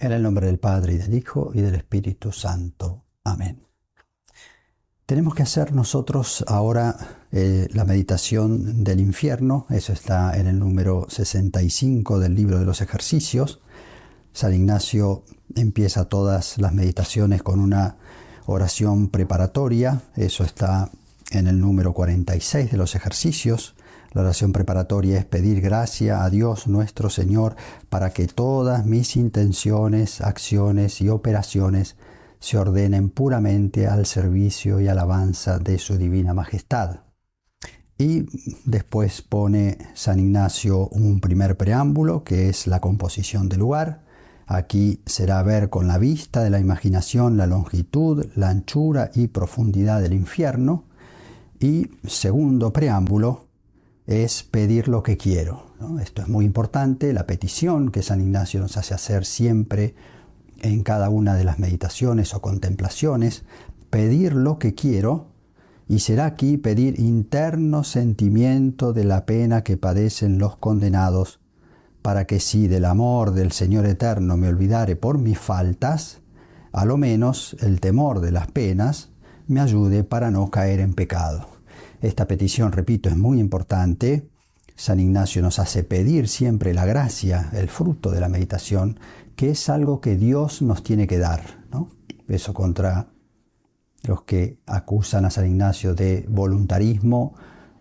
En el nombre del Padre, y del Hijo, y del Espíritu Santo. Amén. Tenemos que hacer nosotros ahora la meditación del infierno. Eso está en el número 65 del libro de los ejercicios. San Ignacio empieza todas las meditaciones con una oración preparatoria. Eso está en el número 46 de los ejercicios. La oración preparatoria es pedir gracia a Dios nuestro Señor para que todas mis intenciones, acciones y operaciones se ordenen puramente al servicio y alabanza de su divina majestad. Y después pone San Ignacio un primer preámbulo, que es la composición del lugar. Aquí será ver con la vista de la imaginación la longitud, la anchura y profundidad del infierno. Y segundo preámbulo es pedir lo que quiero, ¿no? Esto es muy importante, la petición que San Ignacio nos hace hacer siempre en cada una de las meditaciones o contemplaciones, pedir lo que quiero, y será aquí pedir interno sentimiento de la pena que padecen los condenados, para que si del amor del Señor eterno me olvidare por mis faltas, a lo menos el temor de las penas me ayude para no caer en pecado. Esta petición, repito, es muy importante. San Ignacio nos hace pedir siempre la gracia, el fruto de la meditación, que es algo que Dios nos tiene que dar, ¿no? Eso contra los que acusan a San Ignacio de voluntarismo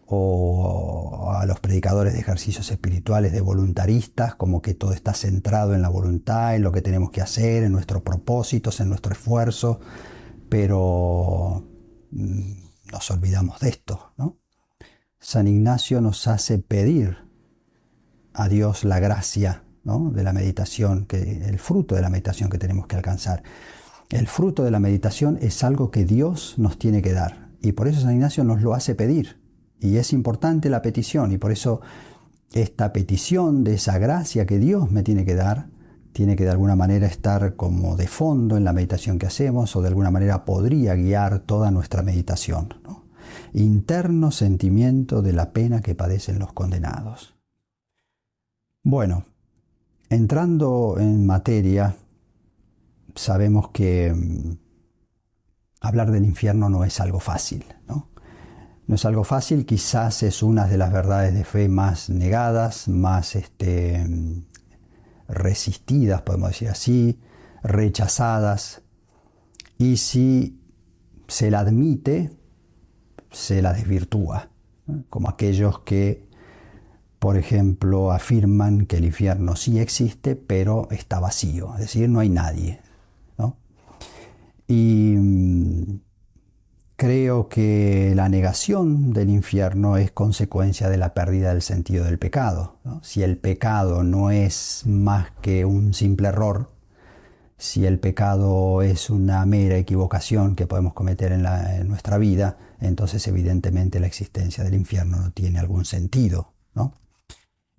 o a los predicadores de ejercicios espirituales de voluntaristas, como que todo está centrado en la voluntad, en lo que tenemos que hacer, en nuestros propósitos, en nuestro esfuerzo, pero nos olvidamos de esto, ¿no? San Ignacio nos hace pedir a Dios la gracia, ¿no?, de la meditación, el fruto de la meditación que tenemos que alcanzar. El fruto de la meditación es algo que Dios nos tiene que dar, y por eso San Ignacio nos lo hace pedir, y es importante la petición, y por eso esta petición de esa gracia que Dios me tiene que dar, tiene que de alguna manera estar como de fondo en la meditación que hacemos, o de alguna manera podría guiar toda nuestra meditación, ¿no? Interno sentimiento de la pena que padecen los condenados. Bueno, entrando en materia, sabemos que hablar del infierno no es algo fácil, ¿no? No es algo fácil, quizás es una de las verdades de fe más negadas, más resistidas, podemos decir así, rechazadas, y si se la admite, se la desvirtúa, ¿no? Como aquellos que, por ejemplo, afirman que el infierno sí existe, pero está vacío, es decir, no hay nadie, ¿no? Y creo que la negación del infierno es consecuencia de la pérdida del sentido del pecado, ¿no? Si el pecado no es más que un simple error, si el pecado es una mera equivocación que podemos cometer en nuestra vida, entonces evidentemente la existencia del infierno no tiene algún sentido, ¿no?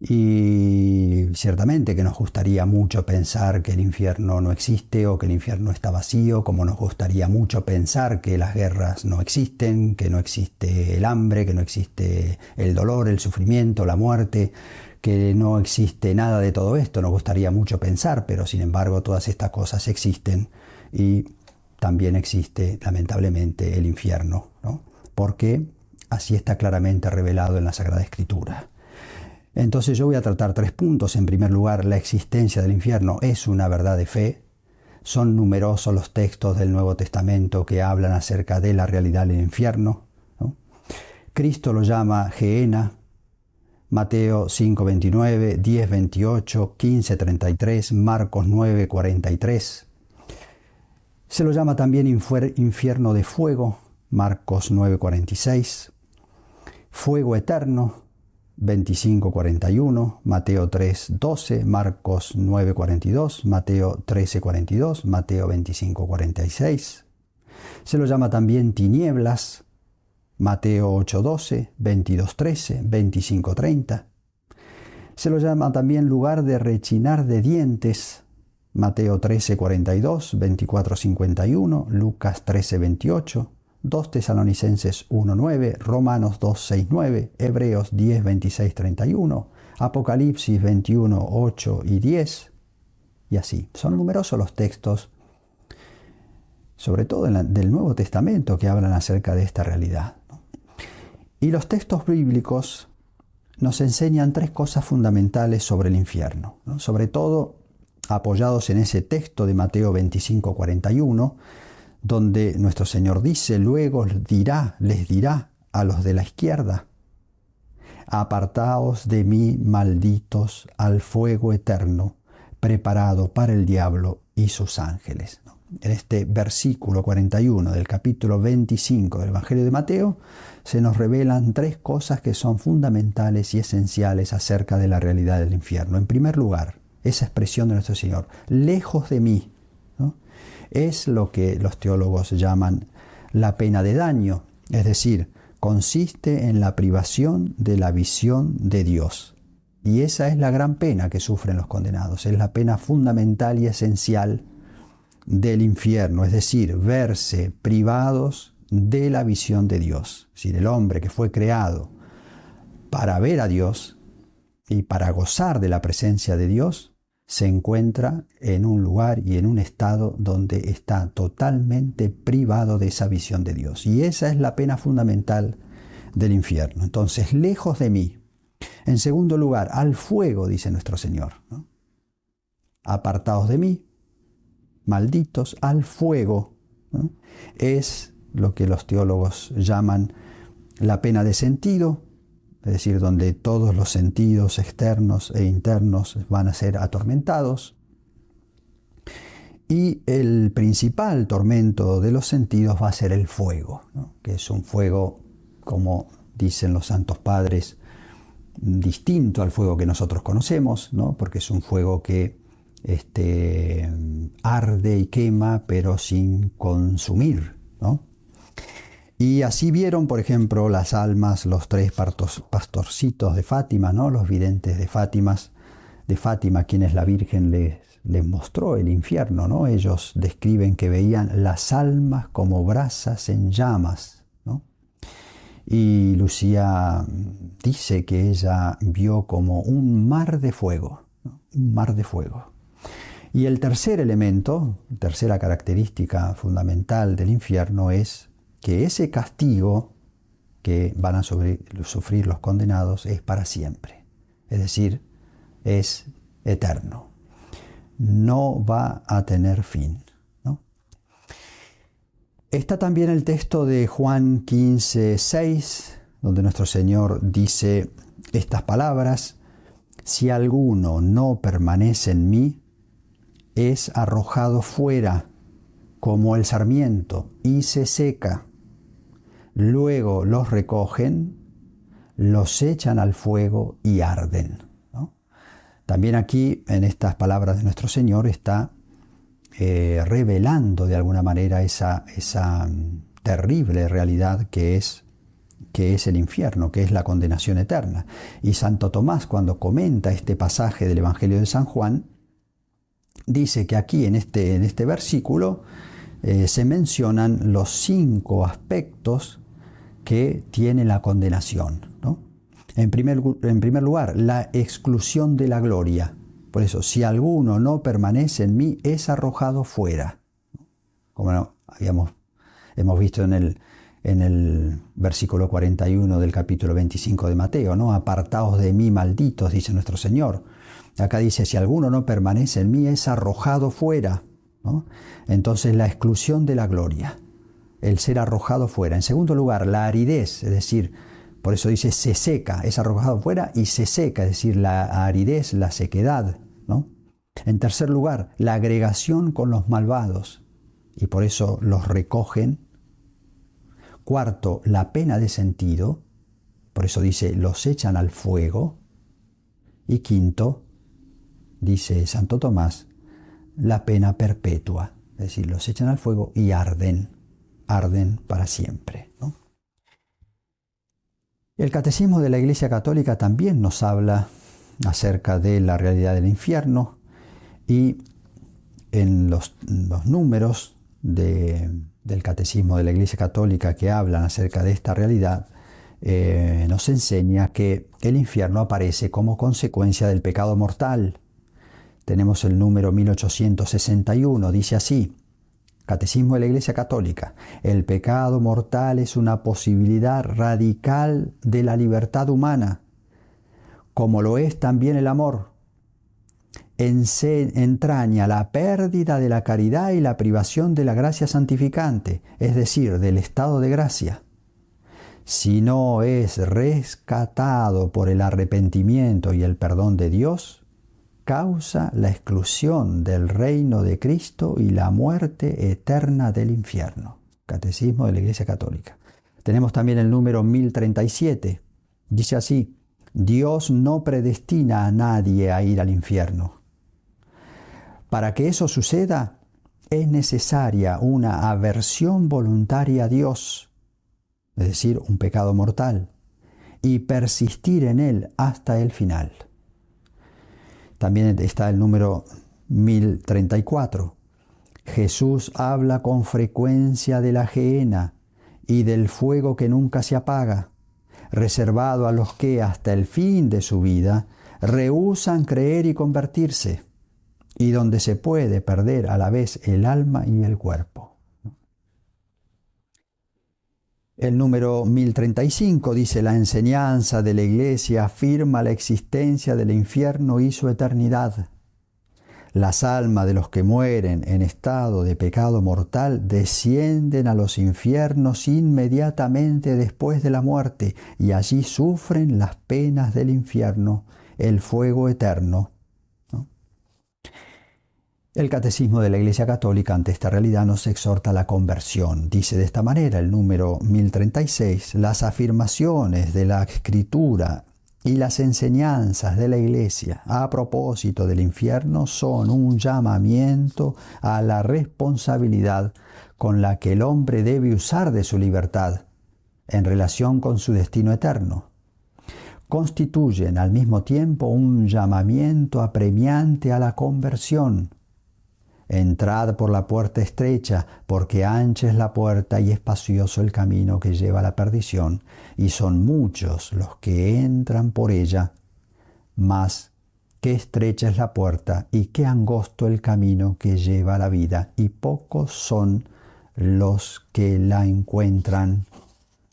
Y ciertamente que nos gustaría mucho pensar que el infierno no existe o que el infierno está vacío, como nos gustaría mucho pensar que las guerras no existen, que no existe el hambre, que no existe el dolor, el sufrimiento, la muerte, que no existe nada de todo esto. Nos gustaría mucho pensar, pero sin embargo todas estas cosas existen, y también existe lamentablemente el infierno, ¿no? Porque así está claramente revelado en la Sagrada Escritura. Entonces yo voy a tratar 3 puntos. En primer lugar, la existencia del infierno es una verdad de fe. Son numerosos los textos del Nuevo Testamento que hablan acerca de la realidad del infierno, ¿no? Cristo lo llama Gehenna, Mateo 5:29, 10:28, 15:33, Marcos 9:43. Se lo llama también infierno de fuego, Marcos 9:46, fuego eterno, 25:41, Mateo 3:12, Marcos 9:42, Mateo 13:42, Mateo 25:46. Se lo llama también tinieblas, Mateo 8:12, 22:13, 25:30. Se lo llama también lugar de rechinar de dientes, Mateo 13:42, 24:51, Lucas 13:28, 2 Tesalonicenses 1:9, Romanos 2:6-9, Hebreos 10:26-31, Apocalipsis 21:8 y 10. y así. Son numerosos los textos, sobre todo del Nuevo Testamento, que hablan acerca de esta realidad, ¿no? Y los textos bíblicos nos enseñan tres cosas fundamentales sobre el infierno, ¿no? Sobre todo apoyados en ese texto de Mateo 25:41, donde nuestro Señor dice: luego les dirá a los de la izquierda: apartaos de mí, malditos, al fuego eterno, preparado para el diablo y sus ángeles. En este versículo 41 del capítulo 25 del Evangelio de Mateo se nos revelan tres cosas que son fundamentales y esenciales acerca de la realidad del infierno. En primer lugar, esa expresión de nuestro Señor: lejos de mí, ¿no? Es lo que los teólogos llaman la pena de daño, es decir, consiste en la privación de la visión de Dios. Y esa es la gran pena que sufren los condenados, es la pena fundamental y esencial del infierno, es decir, verse privados de la visión de Dios. Es decir, el hombre que fue creado para ver a Dios y para gozar de la presencia de Dios, se encuentra en un lugar y en un estado donde está totalmente privado de esa visión de Dios. Y esa es la pena fundamental del infierno. Entonces, lejos de mí. En segundo lugar, al fuego, dice nuestro Señor, ¿no? Apartaos de mí, malditos, al fuego, ¿no? Es lo que los teólogos llaman la pena de sentido, es decir, donde todos los sentidos externos e internos van a ser atormentados. Y el principal tormento de los sentidos va a ser el fuego, ¿no? Que es un fuego, como dicen los santos padres, distinto al fuego que nosotros conocemos, ¿no? Porque es un fuego que arde y quema, pero sin consumir, ¿no? Y así vieron, por ejemplo, las almas, los tres pastorcitos de Fátima, ¿no? Los videntes de Fátima, a quienes la Virgen les mostró el infierno, ¿no? Ellos describen que veían las almas como brasas en llamas, ¿no? Y Lucía dice que ella vio como un mar de fuego, ¿no? Un mar de fuego. Y el tercer elemento, tercera característica fundamental del infierno es que ese castigo que van a sufrir los condenados es para siempre. Es decir, es eterno. No va a tener fin, ¿no? Está también el texto de Juan 15:6, donde nuestro Señor dice estas palabras: si alguno no permanece en mí, es arrojado fuera como el sarmiento y se seca. Luego los recogen, los echan al fuego y arden, ¿no? También aquí, en estas palabras de nuestro Señor, está revelando de alguna manera esa terrible realidad que es el infierno, que es la condenación eterna. Y Santo Tomás, cuando comenta este pasaje del Evangelio de San Juan, dice que aquí en este versículo se mencionan los 5 aspectos que tiene la condenación, ¿no? En primer lugar, la exclusión de la gloria. Por eso, si alguno no permanece en mí, es arrojado fuera. Como hemos visto en el versículo 41 del capítulo 25 de Mateo, ¿no? Apartaos de mí, malditos, dice nuestro Señor. Acá dice: si alguno no permanece en mí, es arrojado fuera, ¿no? Entonces, la exclusión de la gloria, el ser arrojado fuera. En segundo lugar, la aridez, es decir, por eso dice se seca, es arrojado fuera y se seca, es decir, la aridez, la sequedad, ¿no? En tercer lugar, la agregación con los malvados, y por eso los recogen. Cuarto, la pena de sentido, por eso dice los echan al fuego. Y quinto, dice Santo Tomás, la pena perpetua, es decir, los echan al fuego y arden para siempre, ¿no? El Catecismo de la Iglesia Católica también nos habla acerca de la realidad del infierno, y en los números del Catecismo de la Iglesia Católica que hablan acerca de esta realidad, nos enseña que el infierno aparece como consecuencia del pecado mortal. tenemos el número 1861, dice así: Catecismo de la Iglesia Católica. El pecado mortal es una posibilidad radical de la libertad humana, como lo es también el amor. Entraña la pérdida de la caridad y la privación de la gracia santificante, es decir, del estado de gracia. Si no es rescatado por el arrepentimiento y el perdón de Dios, causa la exclusión del reino de Cristo y la muerte eterna del infierno. Catecismo de la Iglesia Católica. Tenemos también el número 1037. Dice así: Dios no predestina a nadie a ir al infierno. Para que eso suceda, es necesaria una aversión voluntaria a Dios, es decir, un pecado mortal, y persistir en él hasta el final. También está el número 1034. Jesús habla con frecuencia de la gehenna y del fuego que nunca se apaga, reservado a los que hasta el fin de su vida rehúsan creer y convertirse, y donde se puede perder a la vez el alma y el cuerpo. El número 1035 dice: la enseñanza de la Iglesia afirma la existencia del infierno y su eternidad. Las almas de los que mueren en estado de pecado mortal descienden a los infiernos inmediatamente después de la muerte y allí sufren las penas del infierno, el fuego eterno. El Catecismo de la Iglesia Católica ante esta realidad nos exhorta a la conversión. Dice de esta manera el número 1036: las afirmaciones de la Escritura y las enseñanzas de la Iglesia a propósito del infierno son un llamamiento a la responsabilidad con la que el hombre debe usar de su libertad en relación con su destino eterno. Constituyen al mismo tiempo un llamamiento apremiante a la conversión. Entrad por la puerta estrecha, porque ancha es la puerta y espacioso el camino que lleva a la perdición, y son muchos los que entran por ella. Mas qué estrecha es la puerta y qué angosto el camino que lleva a la vida, y pocos son los que la encuentran.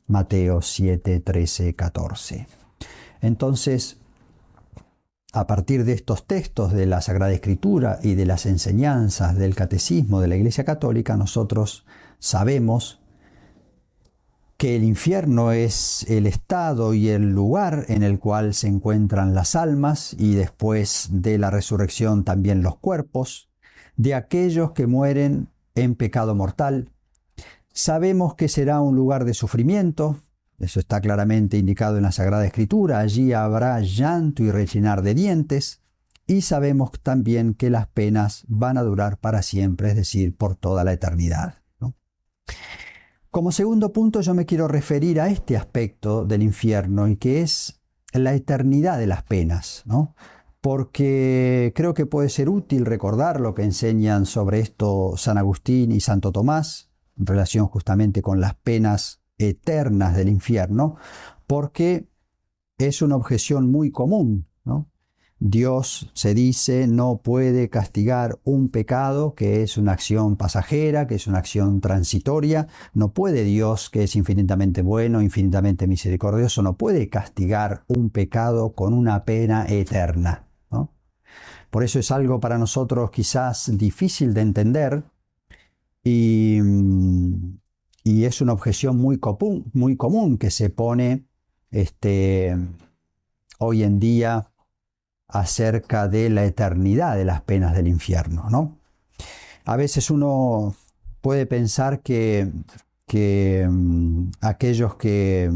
Mateo 7, 13, 14. Entonces, a partir de estos textos de la Sagrada Escritura y de las enseñanzas del Catecismo de la Iglesia Católica, nosotros sabemos que el infierno es el estado y el lugar en el cual se encuentran las almas y después de la resurrección también los cuerpos de aquellos que mueren en pecado mortal. Sabemos que será un lugar de sufrimiento. Eso está claramente indicado en la Sagrada Escritura. Allí habrá llanto y rechinar de dientes. Y sabemos también que las penas van a durar para siempre, es decir, por toda la eternidad, ¿no? Como segundo punto, yo me quiero referir a este aspecto del infierno, y que es la eternidad de las penas, ¿no? Porque creo que puede ser útil recordar lo que enseñan sobre esto San Agustín y Santo Tomás, en relación justamente con las penas eternas del infierno, porque es una objeción muy común, ¿no? Dios, se dice, no puede castigar un pecado que es una acción pasajera, que es una acción transitoria. No puede Dios, que es infinitamente bueno, infinitamente misericordioso, no puede castigar un pecado con una pena eterna, ¿no? Por eso es algo para nosotros quizás difícil de entender, y es una objeción muy común que se pone hoy en día acerca de la eternidad de las penas del infierno, ¿no? A veces uno puede pensar que aquellos que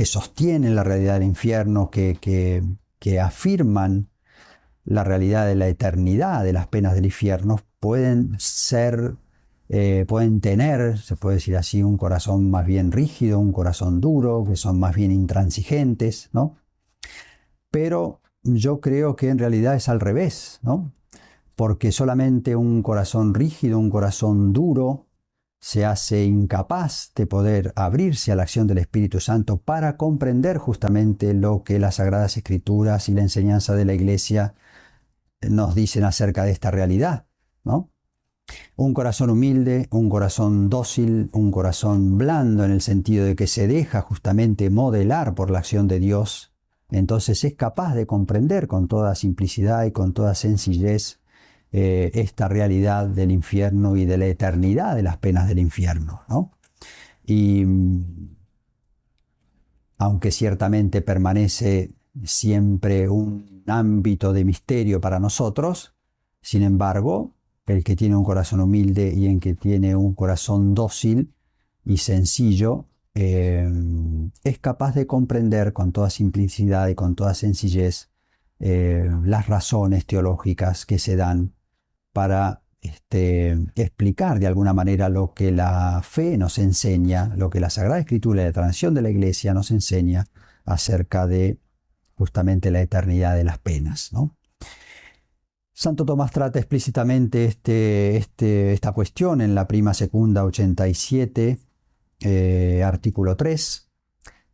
sostienen la realidad del infierno, que afirman la realidad de la eternidad de las penas del infierno, pueden tener, se puede decir así, un corazón más bien rígido, un corazón duro, que son más bien intransigentes, ¿no? Pero yo creo que en realidad es al revés, ¿no? Porque solamente un corazón rígido, un corazón duro, se hace incapaz de poder abrirse a la acción del Espíritu Santo para comprender justamente lo que las Sagradas Escrituras y la enseñanza de la Iglesia nos dicen acerca de esta realidad, ¿no? Un corazón humilde, un corazón dócil, un corazón blando en el sentido de que se deja justamente modelar por la acción de Dios, entonces es capaz de comprender con toda simplicidad y con toda sencillez esta realidad del infierno y de la eternidad de las penas del infierno, ¿no? Y aunque ciertamente permanece siempre un ámbito de misterio para nosotros, sin embargo, el que tiene un corazón humilde y el que tiene un corazón dócil y sencillo, es capaz de comprender con toda simplicidad y con toda sencillez las razones teológicas que se dan para explicar de alguna manera lo que la fe nos enseña, lo que la Sagrada Escritura y la tradición de la Iglesia nos enseña acerca de justamente la eternidad de las penas, ¿no? Santo Tomás trata explícitamente esta cuestión en la Prima Secunda 87, artículo 3.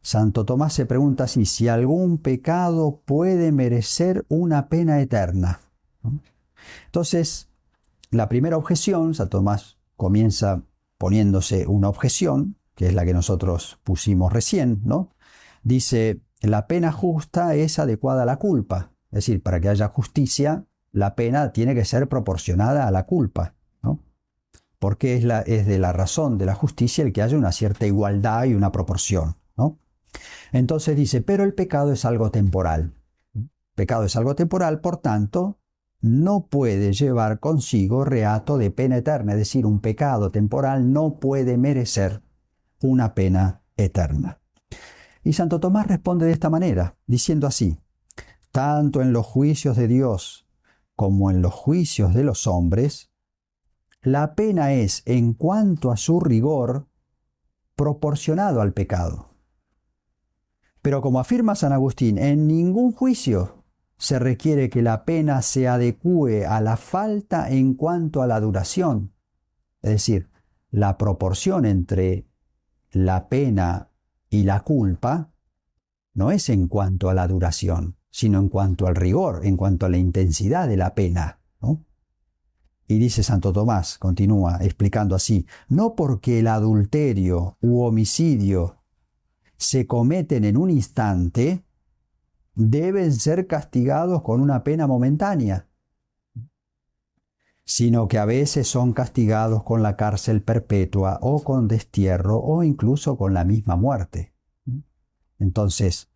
Santo Tomás se pregunta si algún pecado puede merecer una pena eterna, ¿no? Entonces, la primera objeción, Santo Tomás comienza poniéndose una objeción, que es la que nosotros pusimos recién, ¿no? Dice, la pena justa es adecuada a la culpa. Es decir, para que haya justicia, la pena tiene que ser proporcionada a la culpa, ¿no? Porque es de la razón de la justicia el que haya una cierta igualdad y una proporción, ¿no? Entonces dice, pero el pecado es algo temporal. Pecado es algo temporal, por tanto, no puede llevar consigo reato de pena eterna. Es decir, un pecado temporal no puede merecer una pena eterna. Y Santo Tomás responde de esta manera, diciendo así, tanto en los juicios de Dios como en los juicios de los hombres, la pena es, en cuanto a su rigor, proporcionado al pecado. Pero como afirma San Agustín, en ningún juicio se requiere que la pena se adecúe a la falta en cuanto a la duración. Es decir, la proporción entre la pena y la culpa no es en cuanto a la duración, sino en cuanto al rigor, en cuanto a la intensidad de la pena, ¿no? Y dice Santo Tomás, continúa explicando así, no porque el adulterio u homicidio se cometen en un instante, deben ser castigados con una pena momentánea, sino que a veces son castigados con la cárcel perpetua o con destierro o incluso con la misma muerte. Entonces,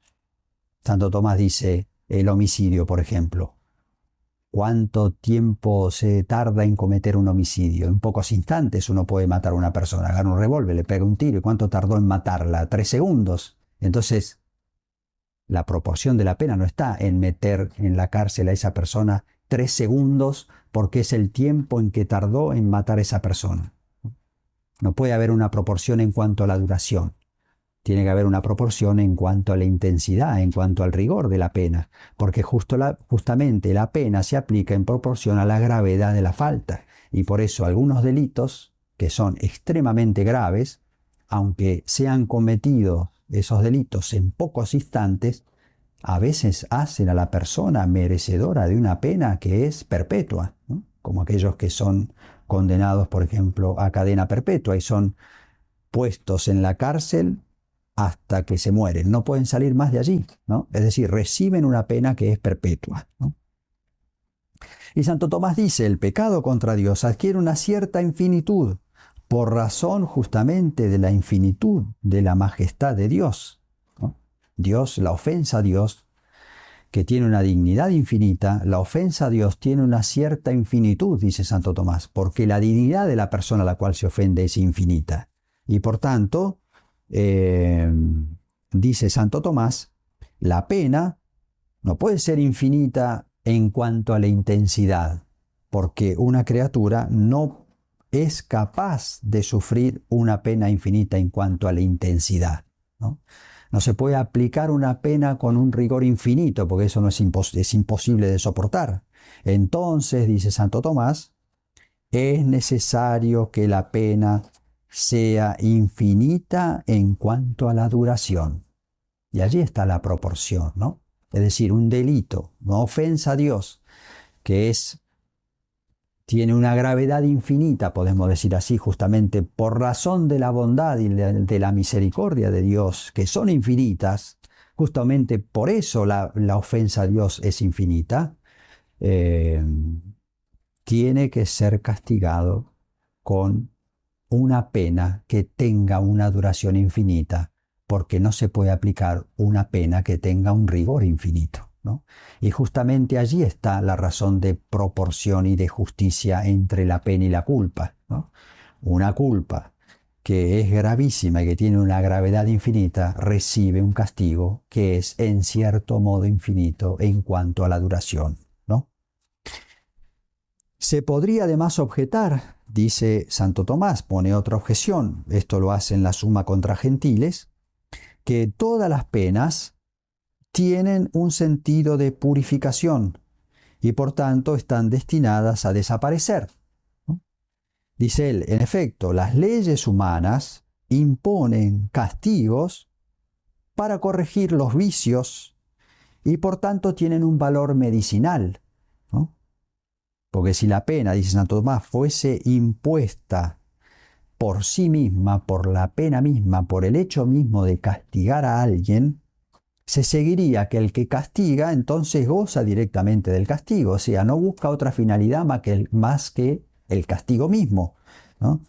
Santo Tomás dice, el homicidio, por ejemplo. ¿Cuánto tiempo se tarda en cometer un homicidio? En pocos instantes uno puede matar a una persona. Agarra un revólver, le pega un tiro. ¿Y cuánto tardó en matarla? 3 segundos. Entonces, la proporción de la pena no está en meter en la cárcel a esa persona 3 segundos porque es el tiempo en que tardó en matar a esa persona. No puede haber una proporción en cuanto a la duración. Tiene que haber una proporción en cuanto a la intensidad, en cuanto al rigor de la pena, porque justamente la pena se aplica en proporción a la gravedad de la falta. Y por eso algunos delitos que son extremadamente graves, aunque sean cometidos esos delitos en pocos instantes, a veces hacen a la persona merecedora de una pena que es perpetua, ¿no? Como aquellos que son condenados, por ejemplo, a cadena perpetua y son puestos en la cárcel hasta que se mueren, no pueden salir más de allí, ¿no? Es decir, reciben una pena que es perpetua, ¿no? Y Santo Tomás dice, el pecado contra Dios adquiere una cierta infinitud, por razón justamente de la infinitud de la majestad de Dios, ¿no? Dios, la ofensa a Dios, que tiene una dignidad infinita, la ofensa a Dios tiene una cierta infinitud, dice Santo Tomás, porque la dignidad de la persona a la cual se ofende es infinita. Y por tanto, dice Santo Tomás, la pena no puede ser infinita en cuanto a la intensidad, porque una criatura no es capaz de sufrir una pena infinita en cuanto a la intensidad, ¿no? No se puede aplicar una pena con un rigor infinito, porque eso no es imposible de soportar. Entonces, dice Santo Tomás, es necesario que la pena sea infinita en cuanto a la duración. Y allí está la proporción, ¿no? Es decir, un delito, una ofensa a Dios, que tiene una gravedad infinita, podemos decir así, justamente por razón de la bondad y de la misericordia de Dios, que son infinitas, justamente por eso la ofensa a Dios es infinita, tiene que ser castigado con una pena que tenga una duración infinita, porque no se puede aplicar una pena que tenga un rigor infinito, ¿no? Y justamente allí está la razón de proporción y de justicia entre la pena y la culpa, ¿no? Una culpa que es gravísima y que tiene una gravedad infinita, recibe un castigo que es en cierto modo infinito en cuanto a la duración, ¿no? Se podría además objetar, dice Santo Tomás, pone otra objeción, esto lo hace en la Suma contra Gentiles, que todas las penas tienen un sentido de purificación y por tanto están destinadas a desaparecer, ¿no? Dice él, en efecto, las leyes humanas imponen castigos para corregir los vicios y por tanto tienen un valor medicinal, ¿no? Porque si la pena, dice Santo Tomás, fuese impuesta por sí misma, por la pena misma, por el hecho mismo de castigar a alguien, se seguiría que el que castiga entonces goza directamente del castigo, o sea, no busca otra finalidad más que el castigo mismo, ¿no?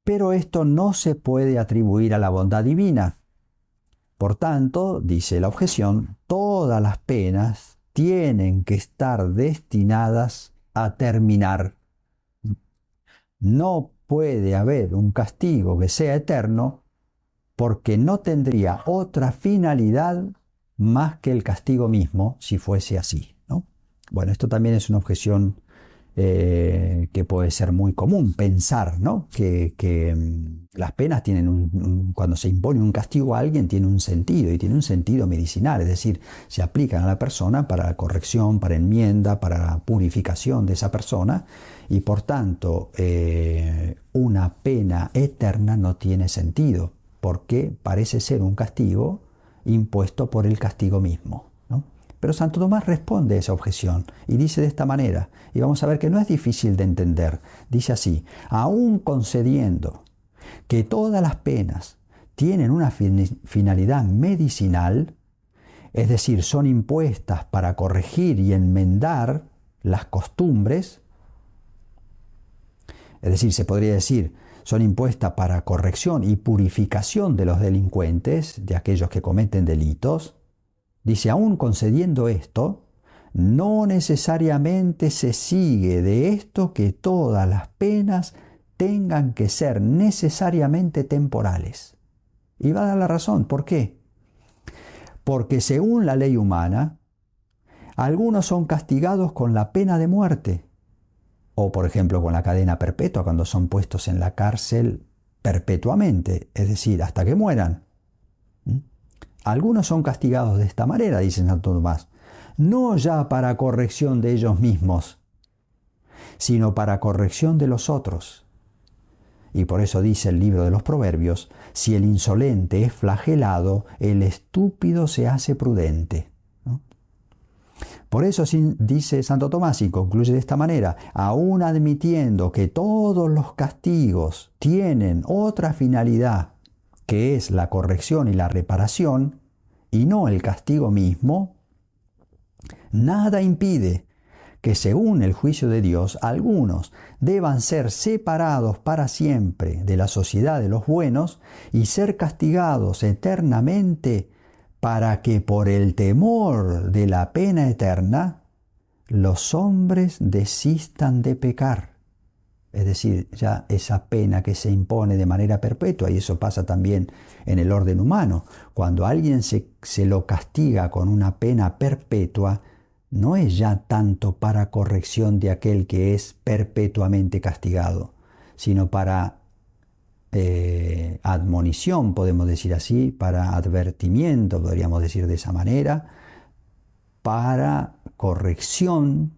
Pero esto no se puede atribuir a la bondad divina. Por tanto, dice la objeción, todas las penas tienen que estar destinadas a terminar. No puede haber un castigo que sea eterno porque no tendría otra finalidad más que el castigo mismo si fuese así, ¿no? Bueno, esto también es una objeción que puede ser muy común, pensar, ¿no? que las penas tienen cuando se impone un castigo a alguien tiene un sentido y tiene un sentido medicinal, es decir, se aplican a la persona para corrección, para enmienda, para purificación de esa persona y por tanto una pena eterna no tiene sentido porque parece ser un castigo impuesto por el castigo mismo, ¿no? Pero Santo Tomás responde a esa objeción y dice de esta manera, y vamos a ver que no es difícil de entender, dice así, aun concediendo que todas las penas tienen una finalidad medicinal, es decir, son impuestas para corregir y enmendar las costumbres, es decir, se podría decir, son impuestas para corrección y purificación de los delincuentes, de aquellos que cometen delitos. Dice, aún concediendo esto, no necesariamente se sigue de esto que todas las penas tengan que ser necesariamente temporales. Y va a dar la razón. ¿Por qué? Porque según la ley humana, algunos son castigados con la pena de muerte, o por ejemplo con la cadena perpetua cuando son puestos en la cárcel perpetuamente, es decir, hasta que mueran. Algunos son castigados de esta manera, dice Santo Tomás, no ya para corrección de ellos mismos, sino para corrección de los otros. Y por eso dice el libro de los Proverbios, si el insolente es flagelado, el estúpido se hace prudente, ¿no? Por eso dice Santo Tomás y concluye de esta manera, aun admitiendo que todos los castigos tienen otra finalidad, que es la corrección y la reparación, y no el castigo mismo, nada impide que según el juicio de Dios, algunos deban ser separados para siempre de la sociedad de los buenos y ser castigados eternamente para que por el temor de la pena eterna los hombres desistan de pecar. Es decir, ya esa pena que se impone de manera perpetua, y eso pasa también en el orden humano. Cuando a alguien se lo castiga con una pena perpetua, no es ya tanto para corrección de aquel que es perpetuamente castigado, sino para admonición, podemos decir así, para advertimiento, podríamos decir de esa manera, para corrección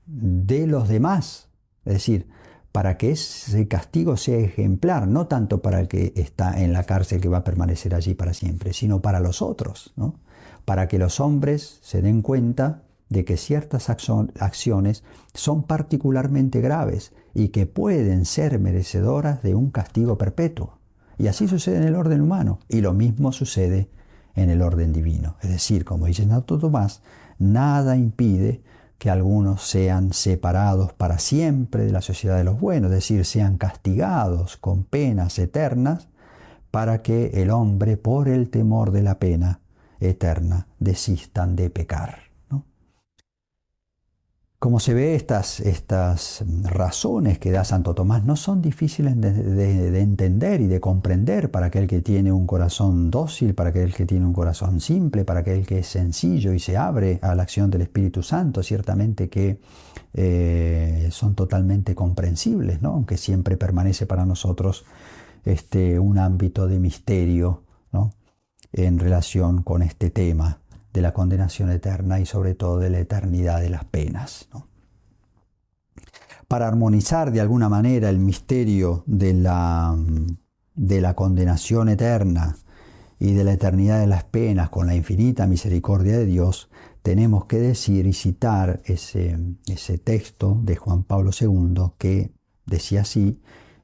de los demás. Es decir, para que ese castigo sea ejemplar, no tanto para el que está en la cárcel que va a permanecer allí para siempre, sino para los otros, ¿no? Para que los hombres se den cuenta de que ciertas acciones son particularmente graves y que pueden ser merecedoras de un castigo perpetuo. Y así sucede en el orden humano, y lo mismo sucede en el orden divino. Es decir, como dice Santo Tomás, nada impide que algunos sean separados para siempre de la sociedad de los buenos, es decir, sean castigados con penas eternas para que el hombre, por el temor de la pena eterna, desistan de pecar, ¿no? Como se ve, estas razones que da Santo Tomás no son difíciles de entender y de comprender para aquel que tiene un corazón dócil, para aquel que tiene un corazón simple, para aquel que es sencillo y se abre a la acción del Espíritu Santo. Ciertamente que son totalmente comprensibles, ¿no? Aunque siempre permanece para nosotros un ámbito de misterio, ¿no? En relación con este tema de la condenación eterna y sobre todo de la eternidad de las penas, ¿no? Para armonizar de alguna manera el misterio de la condenación eterna y de la eternidad de las penas con la infinita misericordia de Dios, tenemos que decir y citar ese texto de Juan Pablo II que decía así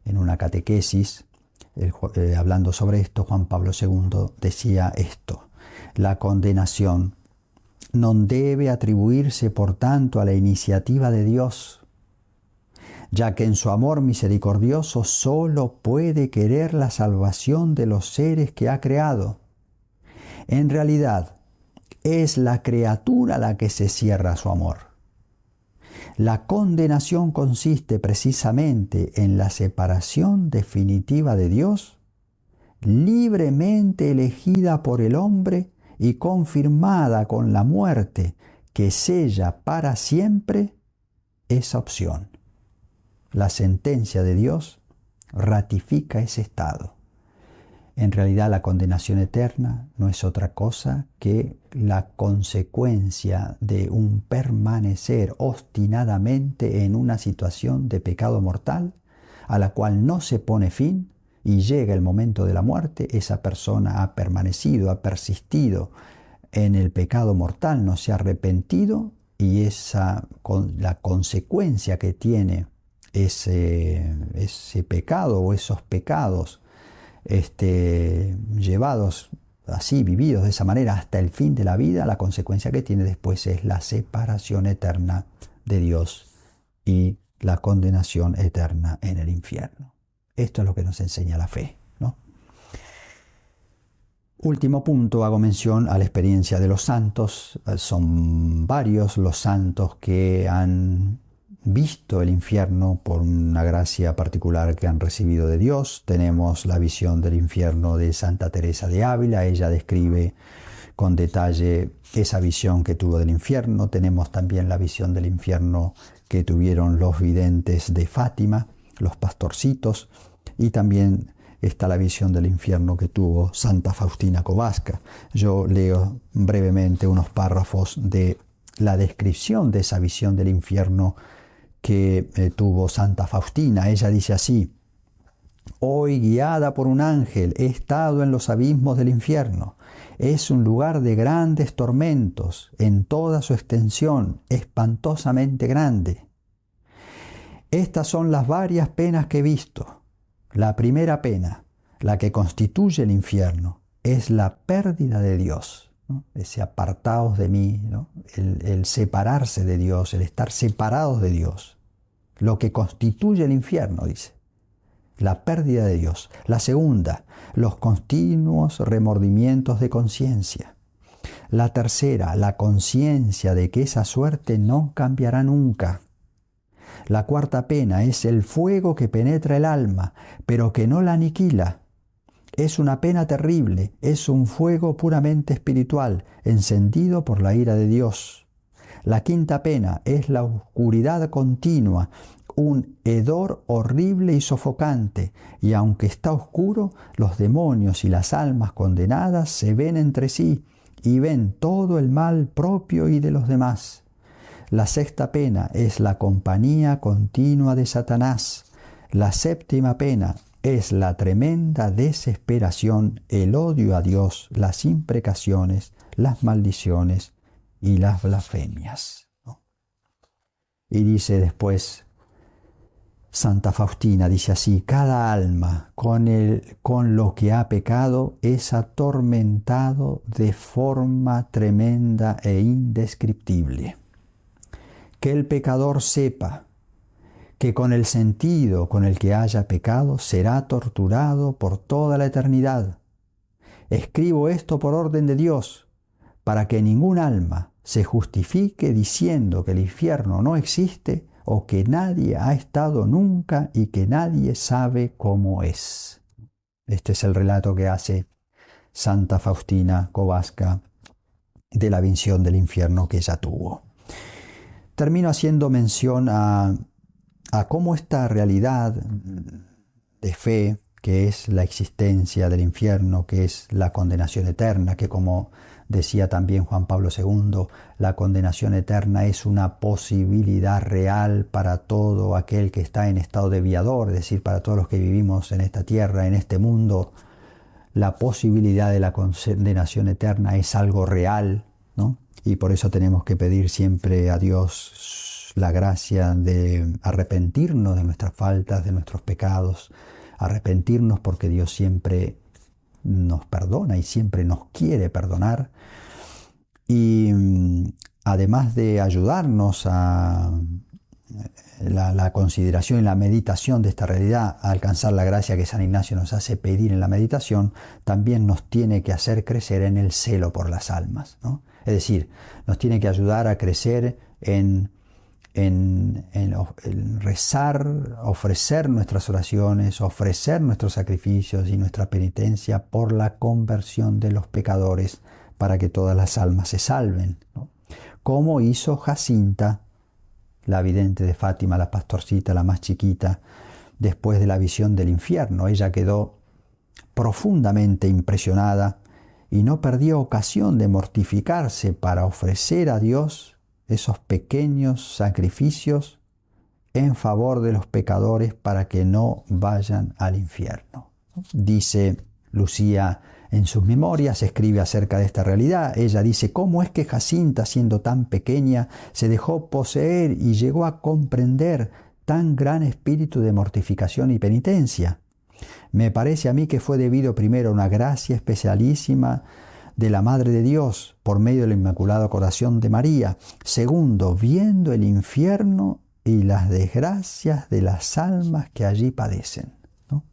en una catequesis, hablando sobre esto. Juan Pablo II decía esto: la condenación no debe atribuirse, por tanto, a la iniciativa de Dios, ya que en su amor misericordioso solo puede querer la salvación de los seres que ha creado. En realidad, es la criatura la que se cierra a su amor. La condenación consiste precisamente en la separación definitiva de Dios, libremente elegida por el hombre y confirmada con la muerte que sella para siempre esa opción. La sentencia de Dios ratifica ese estado. En realidad, la condenación eterna no es otra cosa que la consecuencia de un permanecer obstinadamente en una situación de pecado mortal a la cual no se pone fin, y llega el momento de la muerte, esa persona ha permanecido, ha persistido en el pecado mortal, no se ha arrepentido, y la consecuencia que tiene ese pecado o esos pecados llevados así, vividos de esa manera hasta el fin de la vida, la consecuencia que tiene después es la separación eterna de Dios y la condenación eterna en el infierno. Esto es lo que nos enseña la fe, ¿no? Último punto, hago mención a la experiencia de los santos. Son varios los santos que han visto el infierno por una gracia particular que han recibido de Dios. Tenemos la visión del infierno de Santa Teresa de Ávila. Ella describe con detalle esa visión que tuvo del infierno. Tenemos también la visión del infierno que tuvieron los videntes de Fátima, los pastorcitos, y también está la visión del infierno que tuvo Santa Faustina Kowalska. Yo leo brevemente unos párrafos de la descripción de esa visión del infierno que tuvo Santa Faustina. Ella dice así: hoy, guiada por un ángel, he estado en los abismos del infierno. Es un lugar de grandes tormentos, en toda su extensión, espantosamente grande. Estas son las varias penas que he visto. La primera pena, la que constituye el infierno, es la pérdida de Dios, ¿no? Ese apartaos de mí, ¿no? El separarse de Dios, el estar separados de Dios. Lo que constituye el infierno, dice. La pérdida de Dios. La segunda, los continuos remordimientos de conciencia. La tercera, la conciencia de que esa suerte no cambiará nunca. La cuarta pena es el fuego que penetra el alma, pero que no la aniquila. Es una pena terrible, es un fuego puramente espiritual, encendido por la ira de Dios. La quinta pena es la oscuridad continua, un hedor horrible y sofocante, y aunque está oscuro, los demonios y las almas condenadas se ven entre sí y ven todo el mal propio y de los demás. La sexta pena es la compañía continua de Satanás, La séptima pena es la tremenda desesperación, el odio a Dios, las imprecaciones, las maldiciones y las blasfemias, ¿no? Y dice después, Santa Faustina dice así: cada alma con lo que ha pecado es atormentado de forma tremenda e indescriptible. Que el pecador sepa que con el sentido con el que haya pecado será torturado por toda la eternidad. Escribo esto por orden de Dios, para que ningún alma se justifique diciendo que el infierno no existe o que nadie ha estado nunca y que nadie sabe cómo es. Este es el relato que hace Santa Faustina Kowalska de la visión del infierno que ella tuvo. Termino haciendo mención a cómo esta realidad de fe, que es la existencia del infierno, que es la condenación eterna, que como decía también Juan Pablo II, la condenación eterna es una posibilidad real para todo aquel que está en estado de viador, es decir, para todos los que vivimos en esta tierra, en este mundo. La posibilidad de la condenación eterna es algo real, ¿no? Y por eso tenemos que pedir siempre a Dios la gracia de arrepentirnos de nuestras faltas, de nuestros pecados, arrepentirnos porque Dios siempre nos perdona y siempre nos quiere perdonar. Y además de ayudarnos a la consideración y la meditación de esta realidad, a alcanzar la gracia que San Ignacio nos hace pedir en la meditación, también nos tiene que hacer crecer en el celo por las almas, ¿no? Es decir, nos tiene que ayudar a crecer en rezar, ofrecer nuestras oraciones, ofrecer nuestros sacrificios y nuestra penitencia por la conversión de los pecadores para que todas las almas se salven, ¿no? Como hizo Jacinta, la vidente de Fátima, la pastorcita, la más chiquita, después de la visión del infierno. Ella quedó profundamente impresionada y no perdió ocasión de mortificarse para ofrecer a Dios esos pequeños sacrificios en favor de los pecadores para que no vayan al infierno. Dice Lucía en sus memorias, escribe acerca de esta realidad. Ella dice: ¿cómo es que Jacinta, siendo tan pequeña, se dejó poseer y llegó a comprender tan gran espíritu de mortificación y penitencia? Me parece a mí que fue debido primero a una gracia especialísima de la Madre de Dios por medio del Inmaculado Corazón de María. Segundo, viendo el infierno y las desgracias de las almas que allí padecen, ¿no?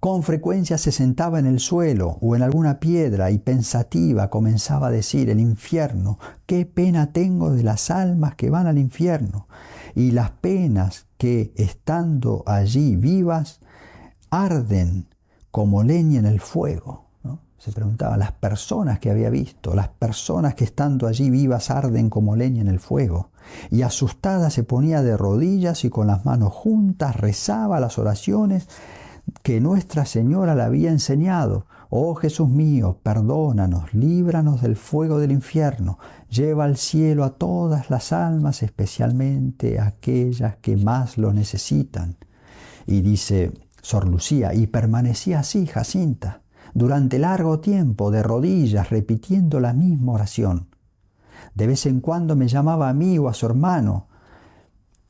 Con frecuencia se sentaba en el suelo o en alguna piedra y pensativa comenzaba a decir: el infierno, qué pena tengo de las almas que van al infierno, y las penas que, estando allí vivas, arden como leña en el fuego, ¿no? Se preguntaba, las personas que había visto, las personas que estando allí vivas arden como leña en el fuego. Y asustada se ponía de rodillas y con las manos juntas rezaba las oraciones que Nuestra Señora le había enseñado. Oh Jesús mío, perdónanos, líbranos del fuego del infierno, lleva al cielo a todas las almas, especialmente aquellas que más lo necesitan. Y dice Sor Lucía, y permanecía así Jacinta durante largo tiempo de rodillas repitiendo la misma oración. De vez en cuando me llamaba a mí o a su hermano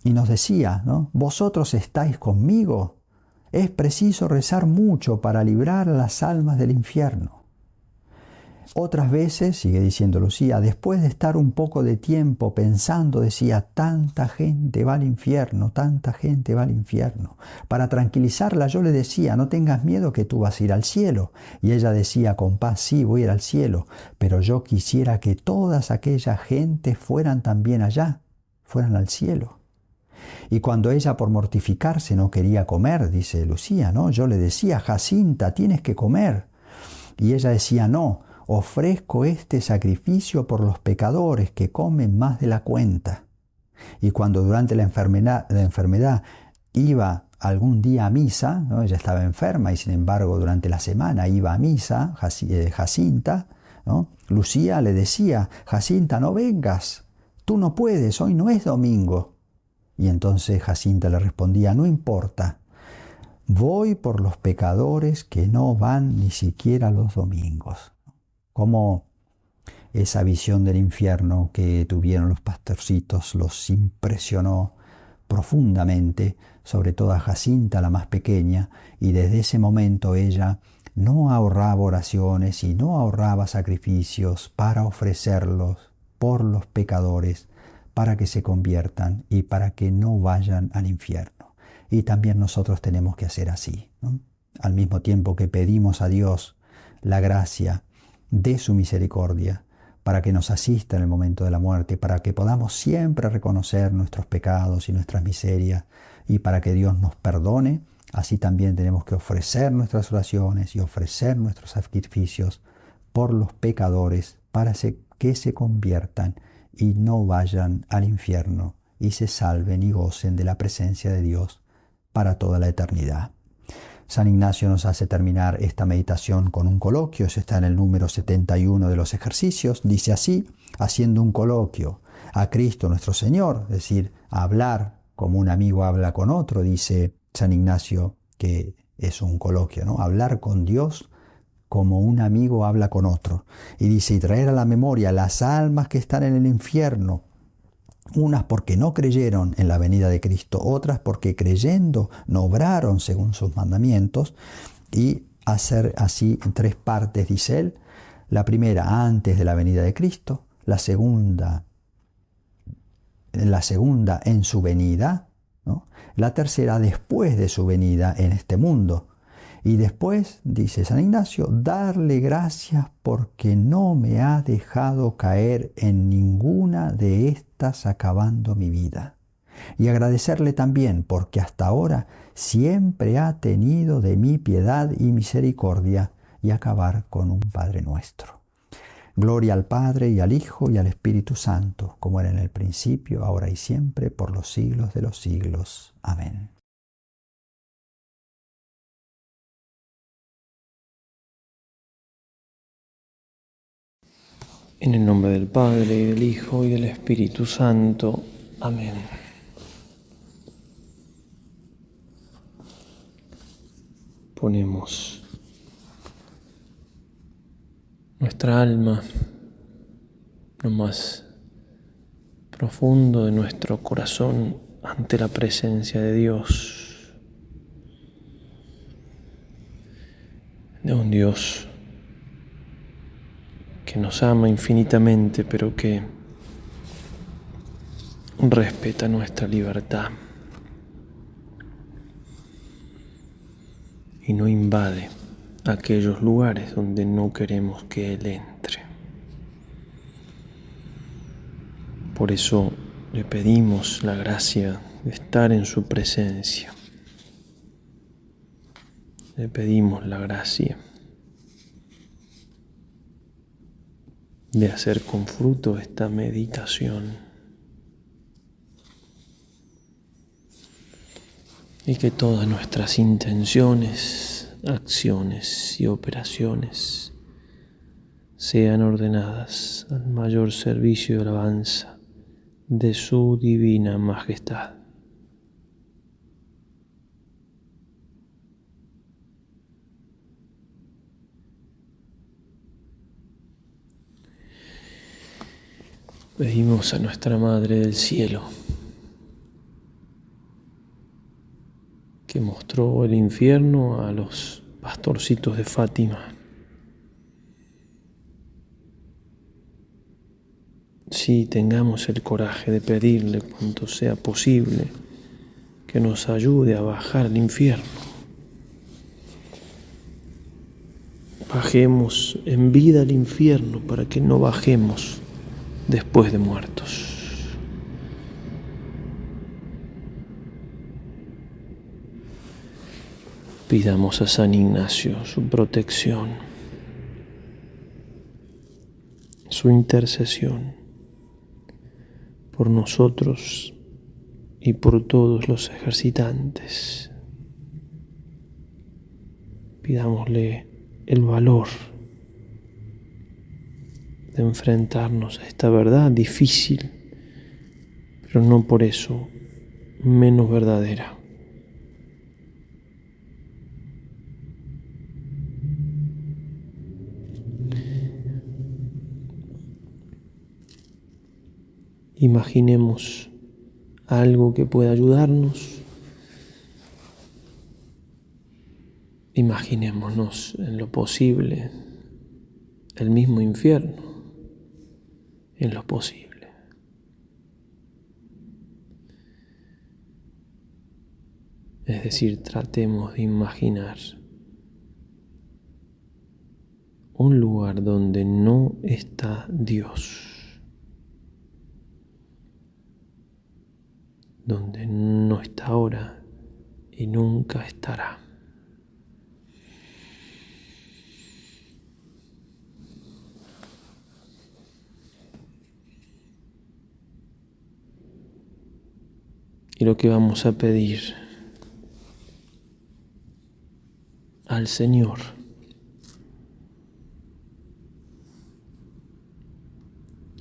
y nos decía, ¿no? ¿Vosotros estáis conmigo? Es preciso rezar mucho para librar a las almas del infierno. Otras veces, sigue diciendo Lucía, después de estar un poco de tiempo pensando, decía: tanta gente va al infierno, tanta gente va al infierno. Para tranquilizarla yo le decía: no tengas miedo, que tú vas a ir al cielo. Y ella decía con paz: sí, voy a ir al cielo, pero yo quisiera que todas aquellas gentes fueran también allá, fueran al cielo. Y cuando ella por mortificarse no quería comer, dice Lucía, ¿no? Yo le decía: Jacinta, tienes que comer. Y ella decía: no, ofrezco este sacrificio por los pecadores que comen más de la cuenta. Y cuando durante la enfermedad iba algún día a misa, ¿no? Ella estaba enferma y sin embargo durante la semana iba a misa, Jacinta, ¿no? Lucía le decía: Jacinta, no vengas, tú no puedes, hoy no es domingo. Y entonces Jacinta le respondía: no importa, voy por los pecadores que no van ni siquiera los domingos. Como esa visión del infierno que tuvieron los pastorcitos los impresionó profundamente, sobre todo a Jacinta, la más pequeña, y desde ese momento ella no ahorraba oraciones y no ahorraba sacrificios para ofrecerlos por los pecadores, para que se conviertan y para que no vayan al infierno. Y también nosotros tenemos que hacer así, ¿no? Al mismo tiempo que pedimos a Dios la gracia de su misericordia, para que nos asista en el momento de la muerte, para que podamos siempre reconocer nuestros pecados y nuestras miserias, y para que Dios nos perdone, así también tenemos que ofrecer nuestras oraciones y ofrecer nuestros sacrificios por los pecadores, para que se conviertan y no vayan al infierno, y se salven y gocen de la presencia de Dios para toda la eternidad. San Ignacio nos hace terminar esta meditación con un coloquio. Eso está en el número 71 de los ejercicios. Dice así: haciendo un coloquio a Cristo nuestro Señor, es decir, hablar como un amigo habla con otro, dice San Ignacio, que es un coloquio, ¿no? Hablar con Dios como un amigo habla con otro. Y dice: y traer a la memoria las almas que están en el infierno, unas porque no creyeron en la venida de Cristo, otras porque creyendo no obraron según sus mandamientos, y hacer así en 3 partes, dice él: la primera antes de la venida de Cristo, la segunda en su venida, ¿no? La tercera después de su venida en este mundo. Y después, dice San Ignacio, darle gracias porque no me ha dejado caer en ninguna de estas acabando mi vida. Y agradecerle también porque hasta ahora siempre ha tenido de mí piedad y misericordia, y acabar con un Padre Nuestro. Gloria al Padre y al Hijo y al Espíritu Santo, como era en el principio, ahora y siempre, por los siglos de los siglos. Amén. En el nombre del Padre, y del Hijo, y del Espíritu Santo. Amén. Ponemos nuestra alma lo más profundo de nuestro corazón ante la presencia de Dios, de un Dios que nos ama infinitamente, pero que respeta nuestra libertad y no invade aquellos lugares donde no queremos que Él entre. Por eso le pedimos la gracia de estar en su presencia. Le pedimos la gracia de hacer con fruto esta meditación, y que todas nuestras intenciones, acciones y operaciones sean ordenadas al mayor servicio y alabanza de su divina majestad. Pedimos a nuestra Madre del Cielo, que mostró el infierno a los pastorcitos de Fátima, si tengamos el coraje de pedirle cuanto sea posible que nos ayude a bajar al infierno. Bajemos en vida al infierno para que no bajemos después de muertos. Pidamos a San Ignacio su protección, su intercesión por nosotros y por todos los ejercitantes. Pidámosle el valor de enfrentarnos a esta verdad difícil, pero no por eso menos verdadera. Imaginemos algo que pueda ayudarnos. Imaginémonos en lo posible el mismo infierno, en lo posible. Es decir, tratemos de imaginar un lugar donde no está Dios, donde no está ahora y nunca estará. Y lo que vamos a pedir al Señor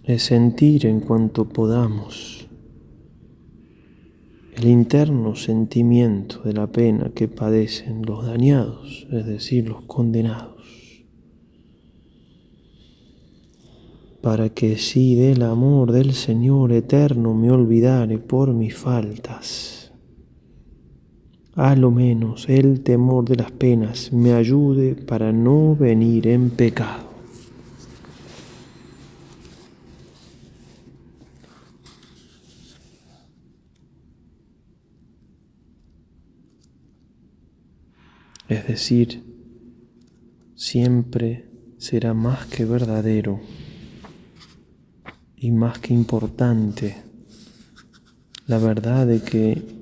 es sentir en cuanto podamos el interno sentimiento de la pena que padecen los dañados, es decir, los condenados, para que si del amor del Señor eterno me olvidare por mis faltas, a lo menos el temor de las penas me ayude para no venir en pecado. Es decir, siempre será más que verdadero y más que importante la verdad de que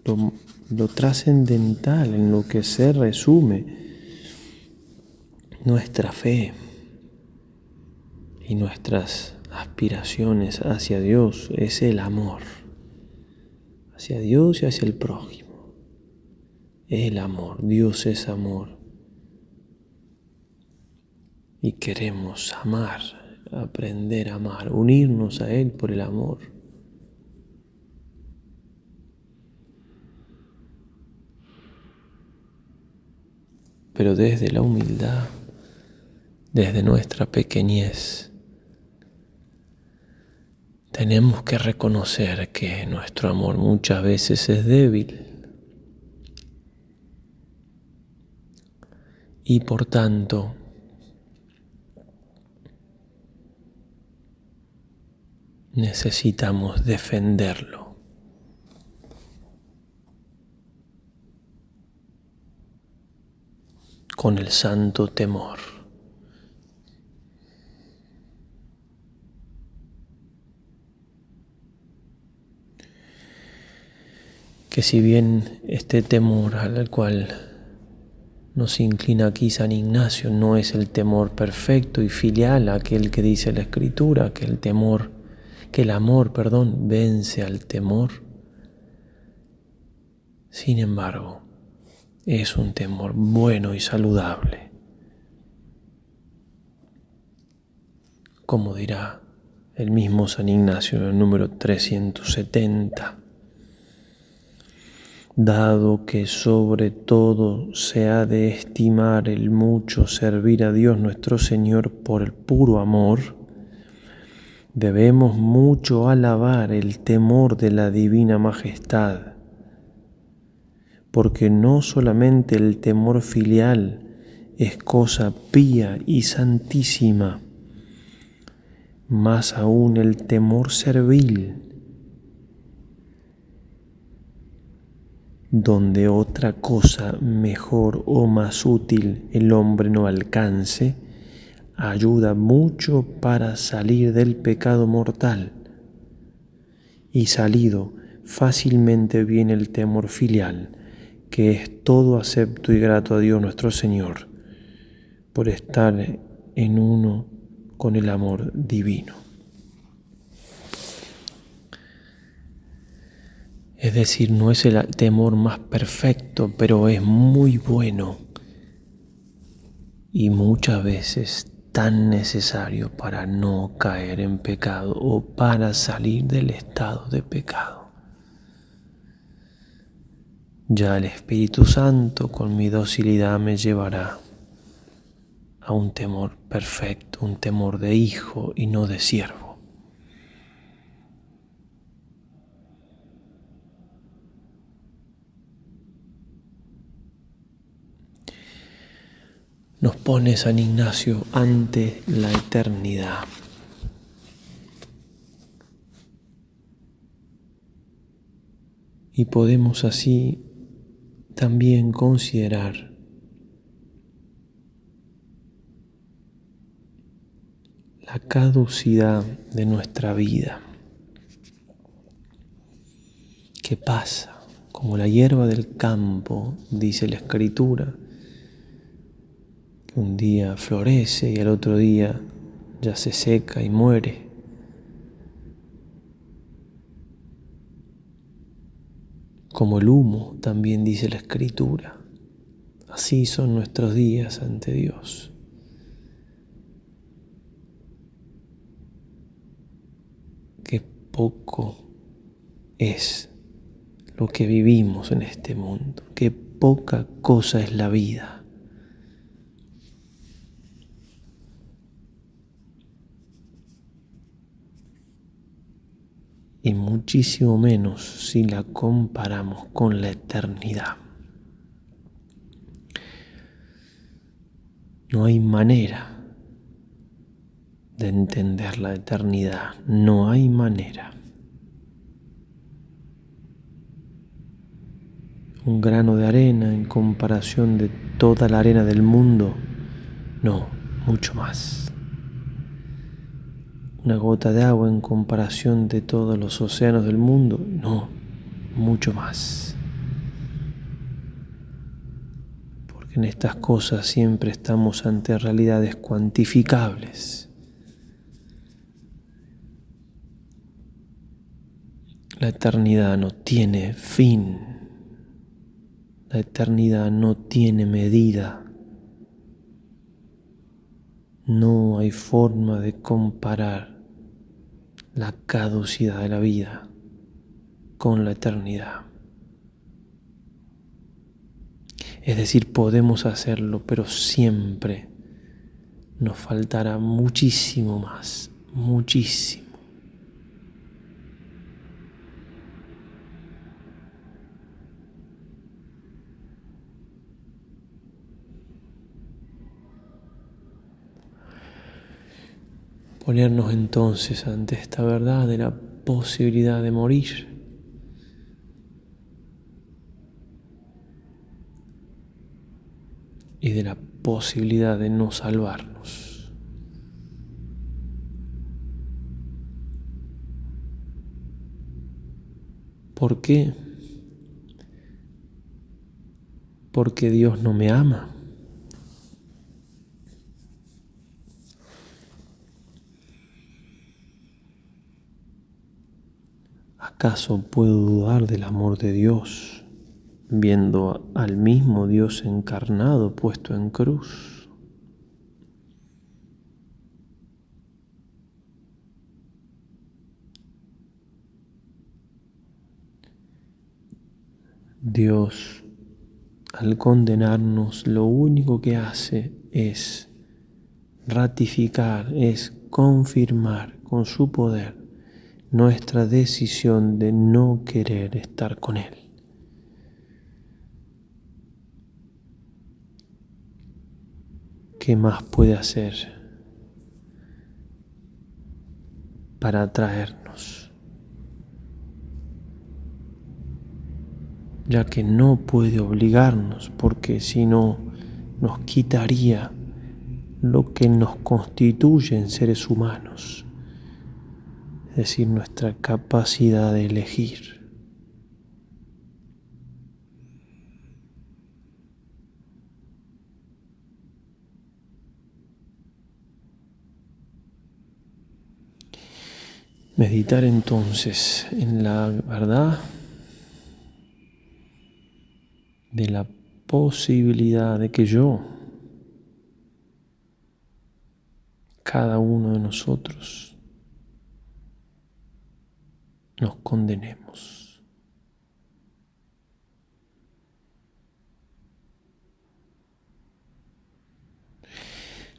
lo trascendental en lo que se resume nuestra fe y nuestras aspiraciones hacia Dios es el amor, hacia Dios y hacia el prójimo. El amor, Dios es amor. Y queremos amar, aprender a amar, unirnos a Él por el amor. Pero desde la humildad, desde nuestra pequeñez, tenemos que reconocer que nuestro amor muchas veces es débil. Y por tanto, necesitamos defenderlo. Con el santo temor. Que si bien este temor al cual nos inclina aquí San Ignacio no es el temor perfecto y filial, aquel que dice la Escritura, que el amor vence al temor. Sin embargo, es un temor bueno y saludable. Como dirá el mismo San Ignacio en el número 370. Dado que sobre todo se ha de estimar el mucho servir a Dios nuestro Señor por el puro amor, debemos mucho alabar el temor de la divina majestad, porque no solamente el temor filial es cosa pía y santísima, más aún el temor servil, donde otra cosa mejor o más útil el hombre no alcance, ayuda mucho para salir del pecado mortal. Y salido fácilmente viene el temor filial, que es todo acepto y grato a Dios nuestro Señor, por estar en uno con el amor divino. Es decir, no es el temor más perfecto, pero es muy bueno y muchas veces tan necesario para no caer en pecado o para salir del estado de pecado. Ya el Espíritu Santo con mi docilidad me llevará a un temor perfecto, un temor de hijo y no de siervo. Nos pone San Ignacio ante la eternidad. Y podemos así también considerar la caducidad de nuestra vida, que pasa como la hierba del campo, dice la Escritura, que un día florece y al otro día ya se seca y muere. Como el humo, también dice la Escritura. Así son nuestros días ante Dios. Qué poco es lo que vivimos en este mundo. Qué poca cosa es la vida. Y muchísimo menos si la comparamos con la eternidad. No hay manera de entender la eternidad, no hay manera. Un grano de arena en comparación de toda la arena del mundo, no, mucho más. Una gota de agua en comparación de todos los océanos del mundo, no, mucho más. Porque en estas cosas siempre estamos ante realidades cuantificables. La eternidad no tiene fin. La eternidad no tiene medida. No hay forma de comparar la caducidad de la vida con la eternidad. Es decir, podemos hacerlo, pero siempre nos faltará muchísimo más, muchísimo. Ponernos entonces ante esta verdad de la posibilidad de morir y de la posibilidad de no salvarnos. ¿Por qué? Porque Dios no me ama. ¿Acaso puedo dudar del amor de Dios viendo al mismo Dios encarnado puesto en cruz? Dios, al condenarnos, lo único que hace es ratificar, es confirmar con su poder nuestra decisión de no querer estar con Él. ¿Qué más puede hacer para atraernos? Ya que no puede obligarnos, porque si no nos quitaría lo que nos constituye en seres humanos, es decir, nuestra capacidad de elegir. Meditar entonces en la verdad de la posibilidad de que cada uno de nosotros, nos condenemos.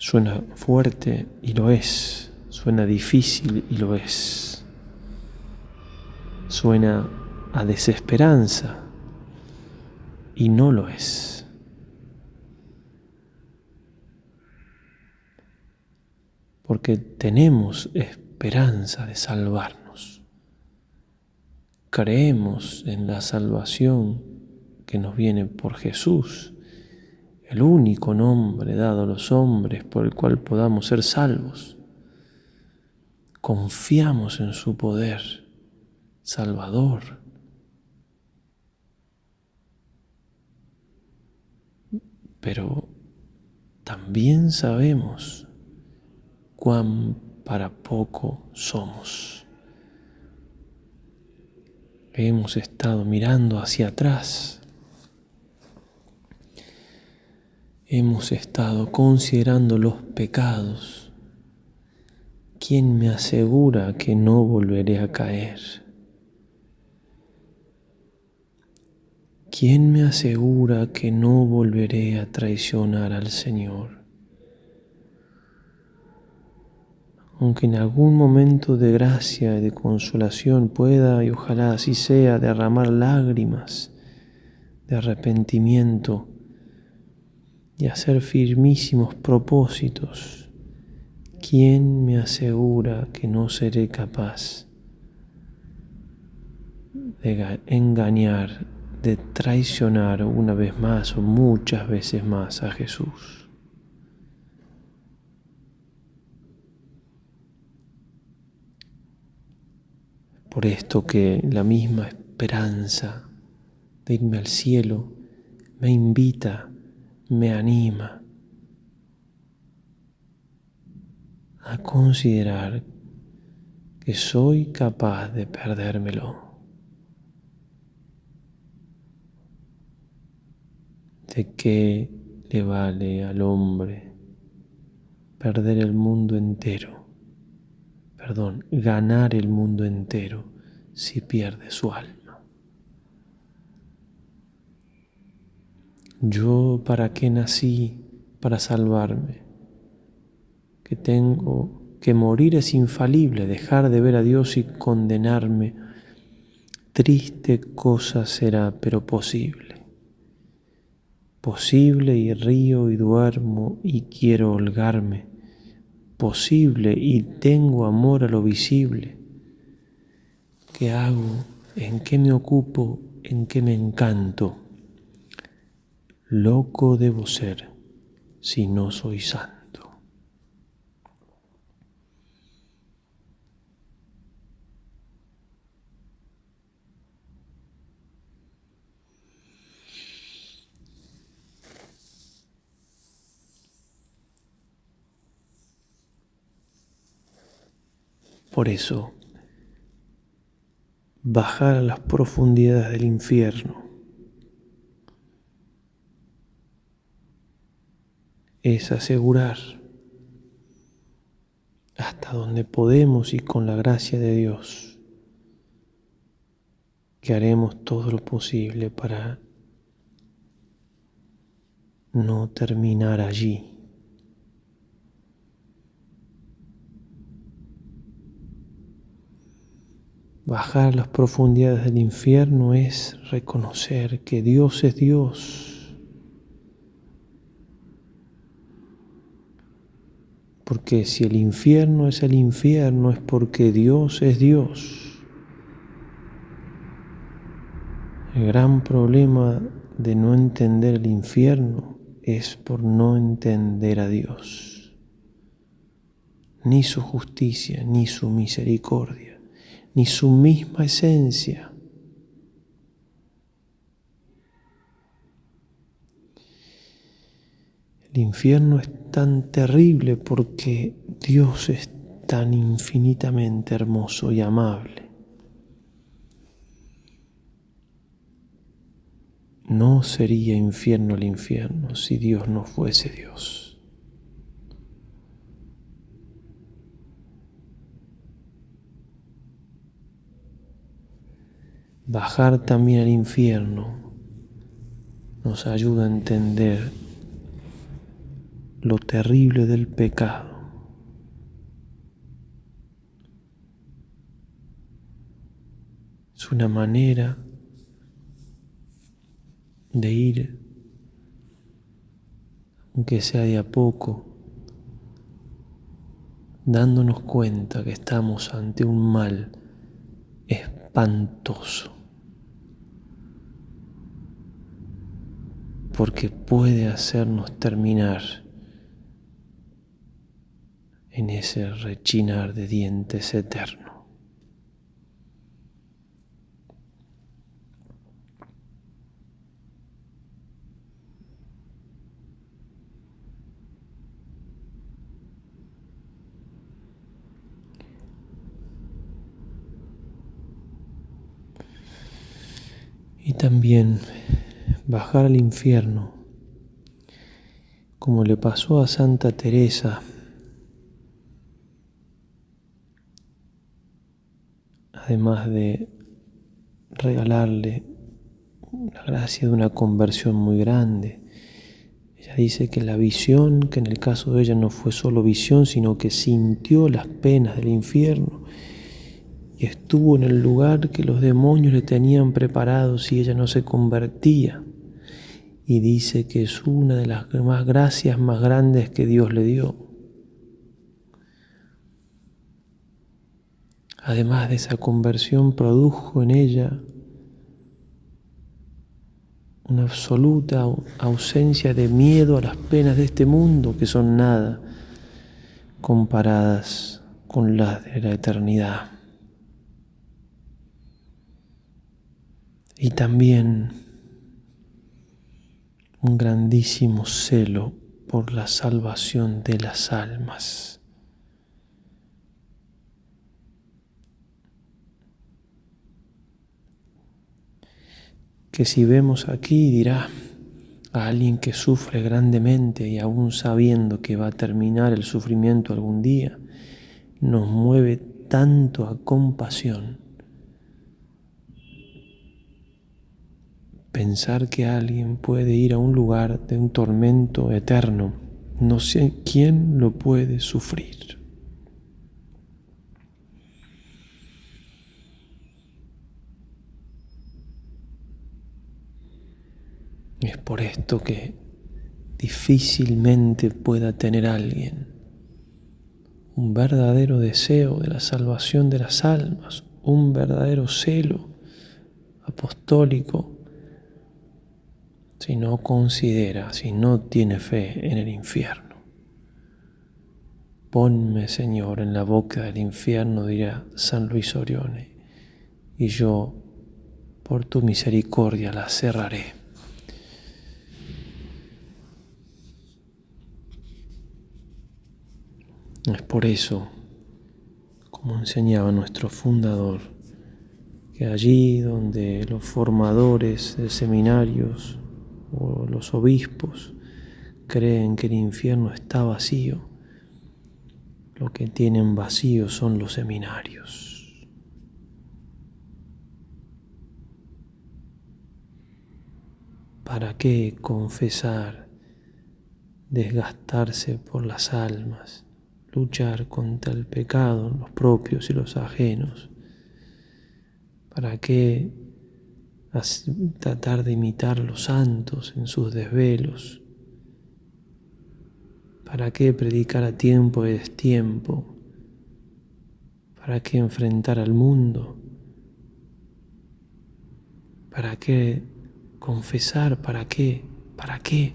Suena fuerte y lo es. Suena difícil y lo es. Suena a desesperanza y no lo es. Porque tenemos esperanza de salvarnos. Creemos en la salvación que nos viene por Jesús, el único nombre dado a los hombres por el cual podamos ser salvos. Confiamos en su poder salvador. Pero también sabemos cuán para poco somos. Hemos estado mirando hacia atrás. Hemos estado considerando los pecados. ¿Quién me asegura que no volveré a caer? ¿Quién me asegura que no volveré a traicionar al Señor? Aunque en algún momento de gracia y de consolación pueda, y ojalá así sea, derramar lágrimas de arrepentimiento y hacer firmísimos propósitos, ¿quién me asegura que no seré capaz de engañar, de traicionar una vez más o muchas veces más a Jesús? Por esto que la misma esperanza de irme al cielo me invita, me anima a considerar que soy capaz de perdérmelo. ¿De qué le vale al hombre perder el mundo entero? Ganar el mundo entero si pierde su alma. ¿Yo para qué nací? Para salvarme. Que tengo que morir es infalible, dejar de ver a Dios y condenarme. Triste cosa será, pero posible. Posible y río y duermo y quiero holgarme. Posible y tengo amor a lo visible. ¿Qué hago? ¿En qué me ocupo? ¿En qué me encanto? Loco debo ser si no soy santo. Por eso, bajar a las profundidades del infierno es asegurar hasta donde podemos y con la gracia de Dios que haremos todo lo posible para no terminar allí. Bajar a las profundidades del infierno es reconocer que Dios es Dios. Porque si el infierno es porque Dios es Dios. El gran problema de no entender el infierno es por no entender a Dios, ni su justicia, ni su misericordia, ni su misma esencia. El infierno es tan terrible porque Dios es tan infinitamente hermoso y amable. No sería infierno el infierno si Dios no fuese Dios. Bajar también al infierno nos ayuda a entender lo terrible del pecado. Es una manera de ir, aunque sea de a poco, dándonos cuenta que estamos ante un mal espantoso, porque puede hacernos terminar en ese rechinar de dientes eterno. Y también bajar al infierno, como le pasó a Santa Teresa, además de regalarle la gracia de una conversión muy grande. Ella dice que la visión, que en el caso de ella no fue solo visión, sino que sintió las penas del infierno y estuvo en el lugar que los demonios le tenían preparado si ella no se convertía. Y dice que es una de las gracias más grandes que Dios le dio. Además de esa conversión, produjo en ella una absoluta ausencia de miedo a las penas de este mundo, que son nada comparadas con las de la eternidad. Y también un grandísimo celo por la salvación de las almas. Que si vemos aquí, dirá, a alguien que sufre grandemente y aún sabiendo que va a terminar el sufrimiento algún día, nos mueve tanto a compasión. Pensar que alguien puede ir a un lugar de un tormento eterno, no sé quién lo puede sufrir. Es por esto que difícilmente pueda tener alguien un verdadero deseo de la salvación de las almas, un verdadero celo apostólico, si no considera, si no tiene fe en el infierno. Ponme, Señor, en la boca del infierno, dirá San Luis Orione, y yo, por tu misericordia, la cerraré. Es por eso, como enseñaba nuestro fundador, que allí donde los formadores de seminarios o los obispos creen que el infierno está vacío, lo que tienen vacío son los seminarios. ¿Para qué confesar, desgastarse por las almas, luchar contra el pecado, los propios y los ajenos? ¿Para qué tratar de imitar a los santos en sus desvelos? ¿Para qué predicar a tiempo y destiempo? ¿Para qué enfrentar al mundo? ¿Para qué confesar? ¿Para qué? ¿Para qué?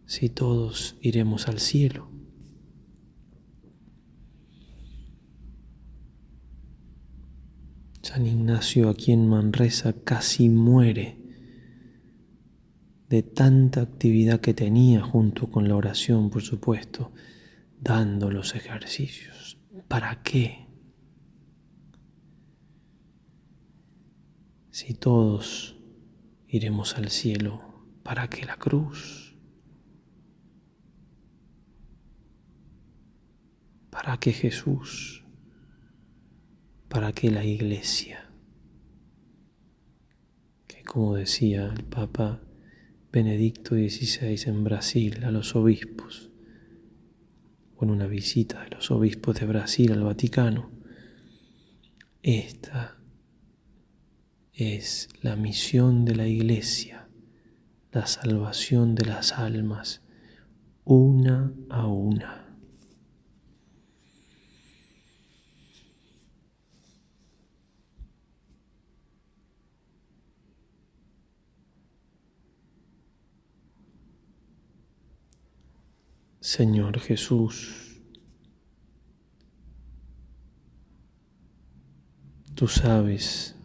Si todos iremos al cielo. San Ignacio, aquí en Manresa, casi muere de tanta actividad que tenía, junto con la oración, por supuesto, dando los ejercicios. ¿Para qué? Si todos iremos al cielo, ¿para qué la cruz? ¿Para qué Jesús? ¿Para qué la Iglesia? Que, como decía el Papa Benedicto XVI en Brasil a los obispos, o en una visita de los obispos de Brasil al Vaticano. Esta es la misión de la Iglesia, la salvación de las almas, una a una. Señor Jesús, tú sabes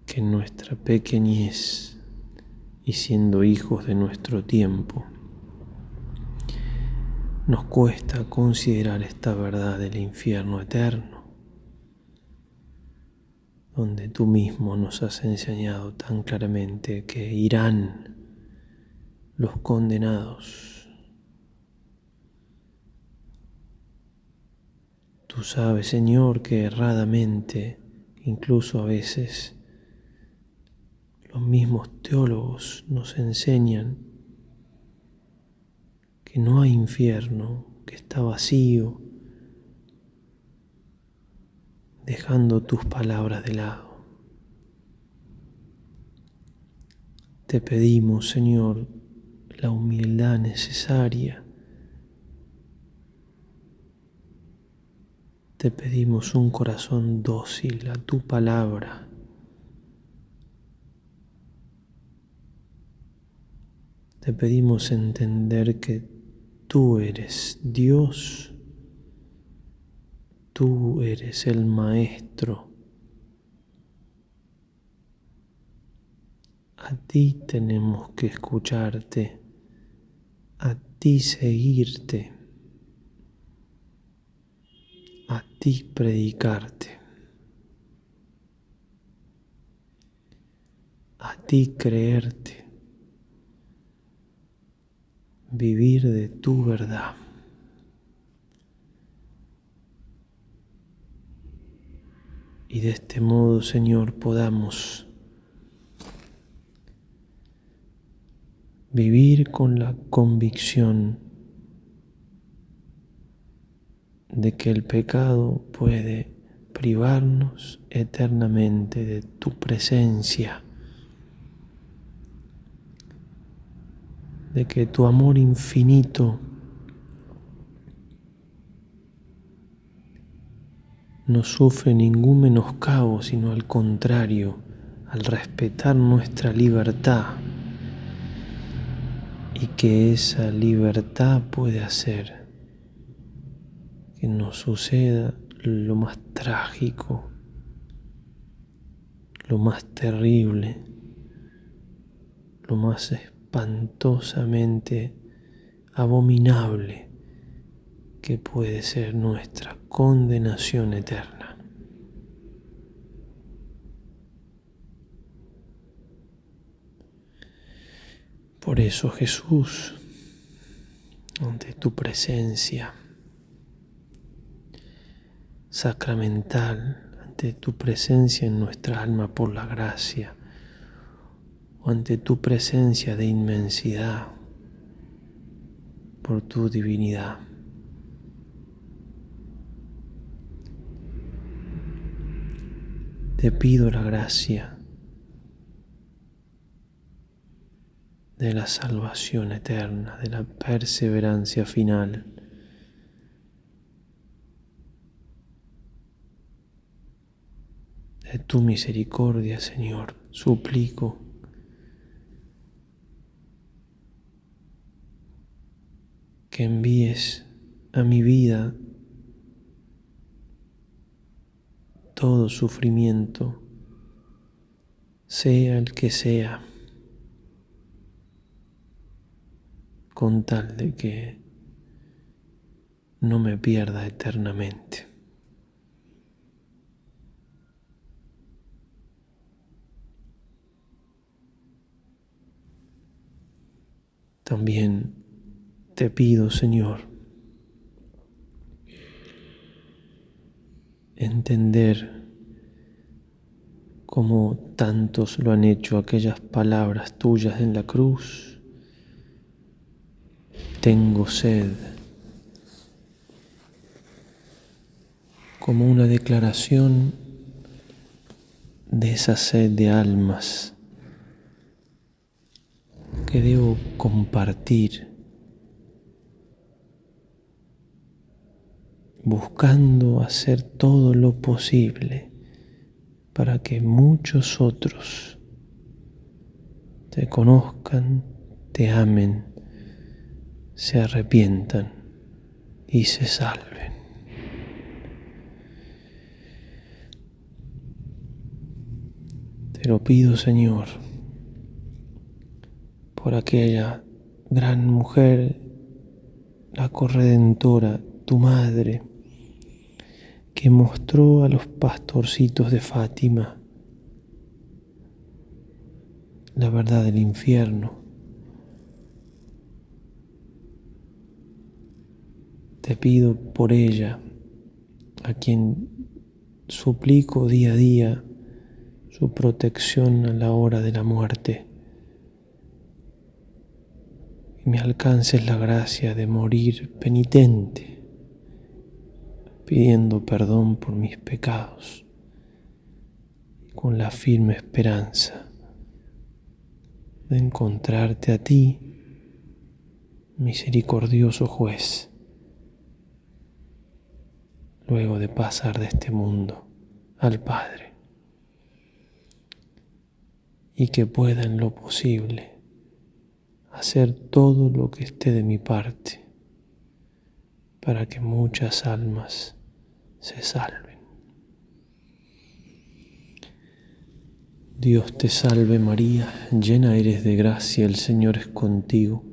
que en nuestra pequeñez y siendo hijos de nuestro tiempo, nos cuesta considerar esta verdad del infierno eterno, donde tú mismo nos has enseñado tan claramente que irán los condenados. Tú sabes, Señor, que erradamente, incluso a veces, los mismos teólogos nos enseñan que no hay infierno, que está vacío, dejando tus palabras de lado. Te pedimos, Señor, la humildad necesaria. Te pedimos un corazón dócil a tu palabra. Te pedimos entender que tú eres Dios, tú eres el Maestro. A ti tenemos que escucharte, a ti seguirte, a ti predicarte, a ti creerte, vivir de tu verdad. Y de este modo, Señor, podamos vivir con la convicción de que el pecado puede privarnos eternamente de tu presencia, de que tu amor infinito no sufre ningún menoscabo, sino al contrario, al respetar nuestra libertad, y que esa libertad puede hacer que nos suceda lo más trágico, lo más terrible, lo más espantosamente abominable que puede ser nuestra condenación eterna. Por eso, Jesús, ante tu presencia sacramental, ante tu presencia en nuestra alma por la gracia, o ante tu presencia de inmensidad por tu divinidad, te pido la gracia de la salvación eterna, de la perseverancia final. De tu misericordia, Señor, suplico que envíes a mi vida todo sufrimiento, sea el que sea, con tal de que no me pierda eternamente. También te pido, Señor, entender como tantos lo han hecho aquellas palabras tuyas en la cruz, tengo sed, como una declaración de esa sed de almas que debo compartir, buscando hacer todo lo posible para que muchos otros te conozcan, te amen, se arrepientan y se salven. Te lo pido, Señor, por aquella gran mujer, la corredentora, tu madre, que mostró a los pastorcitos de Fátima la verdad del infierno. Te pido por ella, a quien suplico día a día su protección a la hora de la muerte, y me alcances la gracia de morir penitente, pidiendo perdón por mis pecados, con la firme esperanza de encontrarte a ti, misericordioso juez, luego de pasar de este mundo al Padre, y que pueda en lo posible hacer todo lo que esté de mi parte para que muchas almas se salven. Dios te salve María, llena eres de gracia, el Señor es contigo.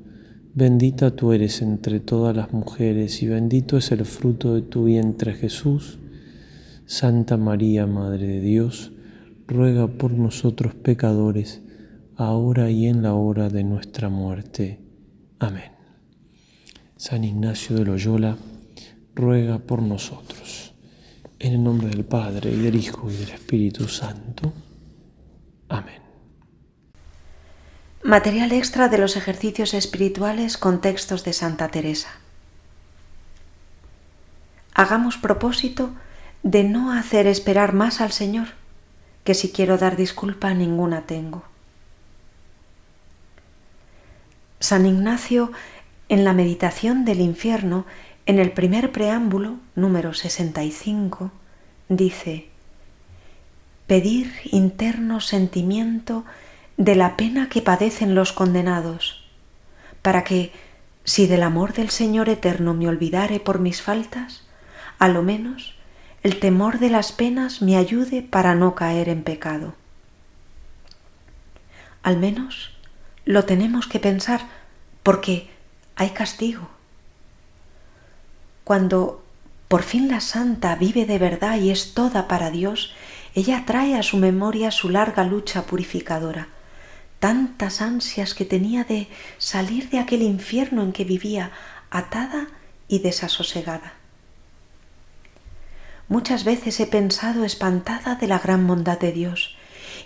Bendita tú eres entre todas las mujeres y bendito es el fruto de tu vientre Jesús. Santa María, Madre de Dios, ruega por nosotros pecadores, ahora y en la hora de nuestra muerte. Amén. San Ignacio de Loyola, ruega por nosotros. En el nombre del Padre, y del Hijo, y del Espíritu Santo. Amén. Material extra de los ejercicios espirituales con textos de Santa Teresa. Hagamos propósito de no hacer esperar más al Señor, que si quiero dar disculpa ninguna tengo. San Ignacio, en la meditación del infierno, en el primer preámbulo, número 65, dice: pedir interno sentimiento de la pena que padecen los condenados, para que, si del amor del Señor eterno me olvidare por mis faltas, a lo menos el temor de las penas me ayude para no caer en pecado. Al menos lo tenemos que pensar, porque hay castigo. Cuando por fin la santa vive de verdad y es toda para Dios, ella trae a su memoria su larga lucha purificadora, tantas ansias que tenía de salir de aquel infierno en que vivía, atada y desasosegada. Muchas veces he pensado espantada de la gran bondad de Dios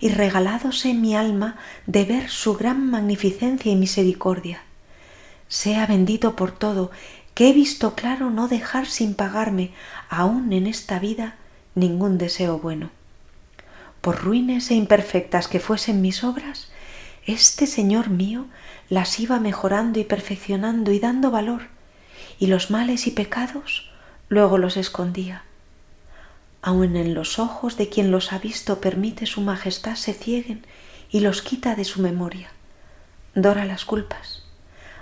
y regaládose mi alma de ver su gran magnificencia y misericordia. Sea bendito por todo, que he visto claro no dejar sin pagarme, aún en esta vida, ningún deseo bueno. Por ruines e imperfectas que fuesen mis obras, este Señor mío las iba mejorando y perfeccionando y dando valor, y los males y pecados luego los escondía. Aun en los ojos de quien los ha visto permite su majestad se cieguen y los quita de su memoria. Dora las culpas.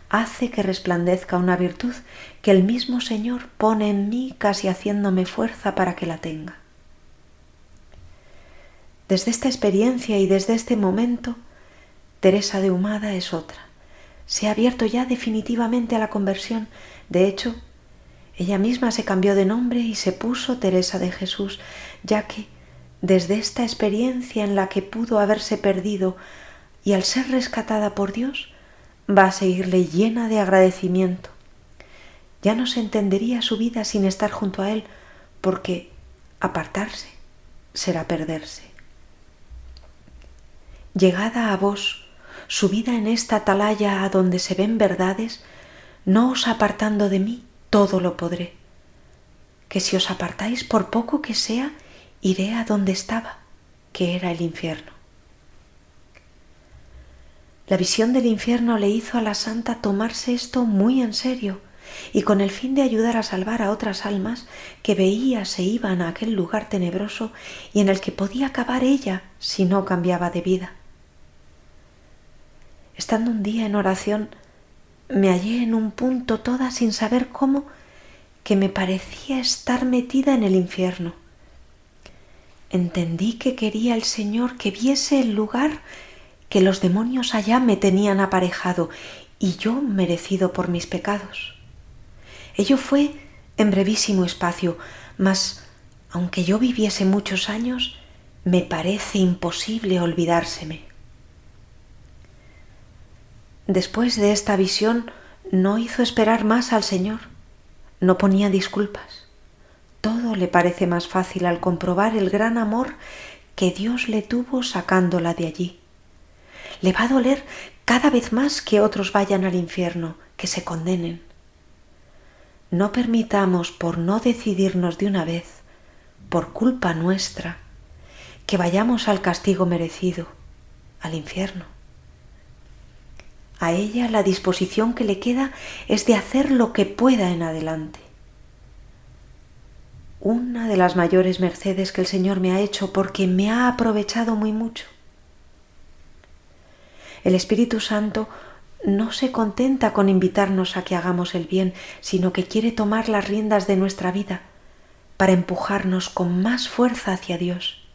Hace que resplandezca una virtud que el mismo Señor pone en mí casi haciéndome fuerza para que la tenga. Desde esta experiencia y desde este momento, Teresa de Humada es otra. Se ha abierto ya definitivamente a la conversión. De hecho, ella misma se cambió de nombre y se puso Teresa de Jesús, ya que desde esta experiencia en la que pudo haberse perdido y al ser rescatada por Dios, va a seguirle llena de agradecimiento. Ya no se entendería su vida sin estar junto a Él, porque apartarse será perderse. Llegada a vos, subida en esta atalaya a donde se ven verdades, no os apartando de mí, todo lo podré. Que si os apartáis, por poco que sea, iré a donde estaba, que era el infierno. La visión del infierno le hizo a la santa tomarse esto muy en serio, y con el fin de ayudar a salvar a otras almas que veía se iban a aquel lugar tenebroso y en el que podía acabar ella si no cambiaba de vida. Estando un día en oración, me hallé en un punto toda sin saber cómo, que me parecía estar metida en el infierno. Entendí que quería el Señor que viese el lugar que los demonios allá me tenían aparejado y yo merecido por mis pecados. Ello fue en brevísimo espacio, mas aunque yo viviese muchos años, me parece imposible olvidárseme. Después de esta visión no hizo esperar más al Señor, no ponía disculpas. Todo le parece más fácil al comprobar el gran amor que Dios le tuvo sacándola de allí. Le va a doler cada vez más que otros vayan al infierno, que se condenen. No permitamos, por no decidirnos de una vez, por culpa nuestra, que vayamos al castigo merecido, al infierno. A ella la disposición que le queda es de hacer lo que pueda en adelante. Una de las mayores mercedes que el Señor me ha hecho porque me ha aprovechado muy mucho. El Espíritu Santo no se contenta con invitarnos a que hagamos el bien, sino que quiere tomar las riendas de nuestra vida para empujarnos con más fuerza hacia Dios.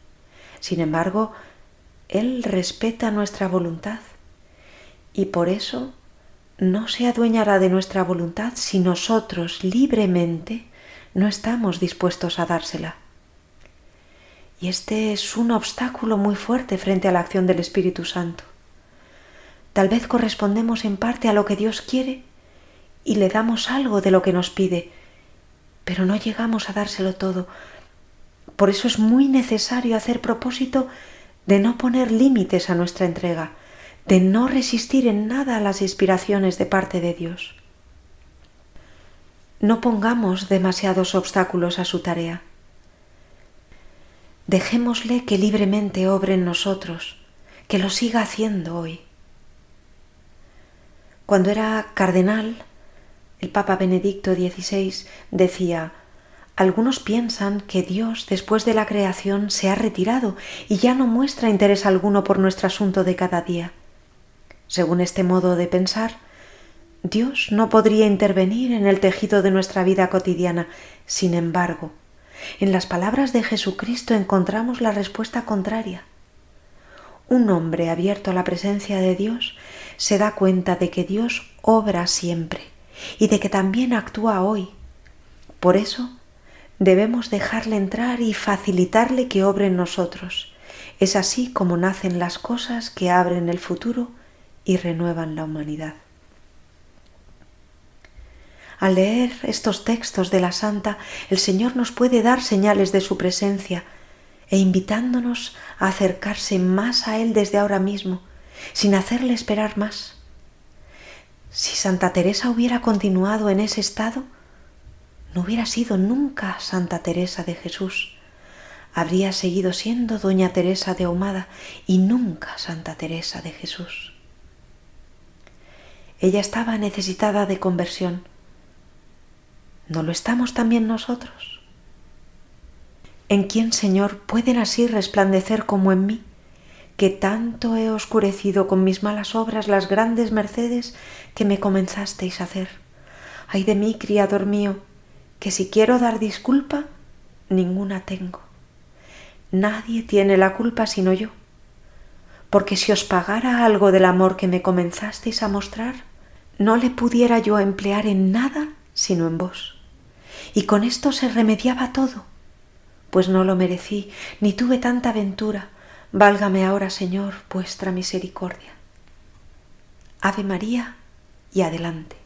Sin embargo, Él respeta nuestra voluntad y por eso no se adueñará de nuestra voluntad si nosotros libremente no estamos dispuestos a dársela. Y este es un obstáculo muy fuerte frente a la acción del Espíritu Santo. Tal vez correspondemos en parte a lo que Dios quiere y le damos algo de lo que nos pide, pero no llegamos a dárselo todo. Por eso es muy necesario hacer propósito de no poner límites a nuestra entrega, de no resistir en nada a las inspiraciones de parte de Dios. No pongamos demasiados obstáculos a su tarea. Dejémosle que libremente obre en nosotros, que lo siga haciendo hoy. Cuando era cardenal, el Papa Benedicto XVI decía: algunos piensan que Dios, después de la creación, se ha retirado y ya no muestra interés alguno por nuestro asunto de cada día. Según este modo de pensar, Dios no podría intervenir en el tejido de nuestra vida cotidiana. Sin embargo, en las palabras de Jesucristo encontramos la respuesta contraria. Un hombre abierto a la presencia de Dios se da cuenta de que Dios obra siempre y de que también actúa hoy. Por eso, debemos dejarle entrar y facilitarle que obre en nosotros. Es así como nacen las cosas que abren el futuro y renuevan la humanidad. Al leer estos textos de la Santa, el Señor nos puede dar señales de su presencia e invitándonos a acercarse más a Él desde ahora mismo, sin hacerle esperar más. Si Santa Teresa hubiera continuado en ese estado, no hubiera sido nunca Santa Teresa de Jesús. Habría seguido siendo Doña Teresa de Ahumada y nunca Santa Teresa de Jesús. Ella estaba necesitada de conversión. ¿No lo estamos también nosotros? ¿En quién, Señor, pueden así resplandecer como en mí, que tanto he oscurecido con mis malas obras las grandes mercedes que me comenzasteis a hacer? Ay de mí, Criador mío, que si quiero dar disculpa, ninguna tengo. Nadie tiene la culpa sino yo, porque si os pagara algo del amor que me comenzasteis a mostrar, no le pudiera yo emplear en nada sino en vos. Y con esto se remediaba todo, pues no lo merecí, ni tuve tanta ventura. Válgame ahora, Señor, vuestra misericordia. Ave María y adelante.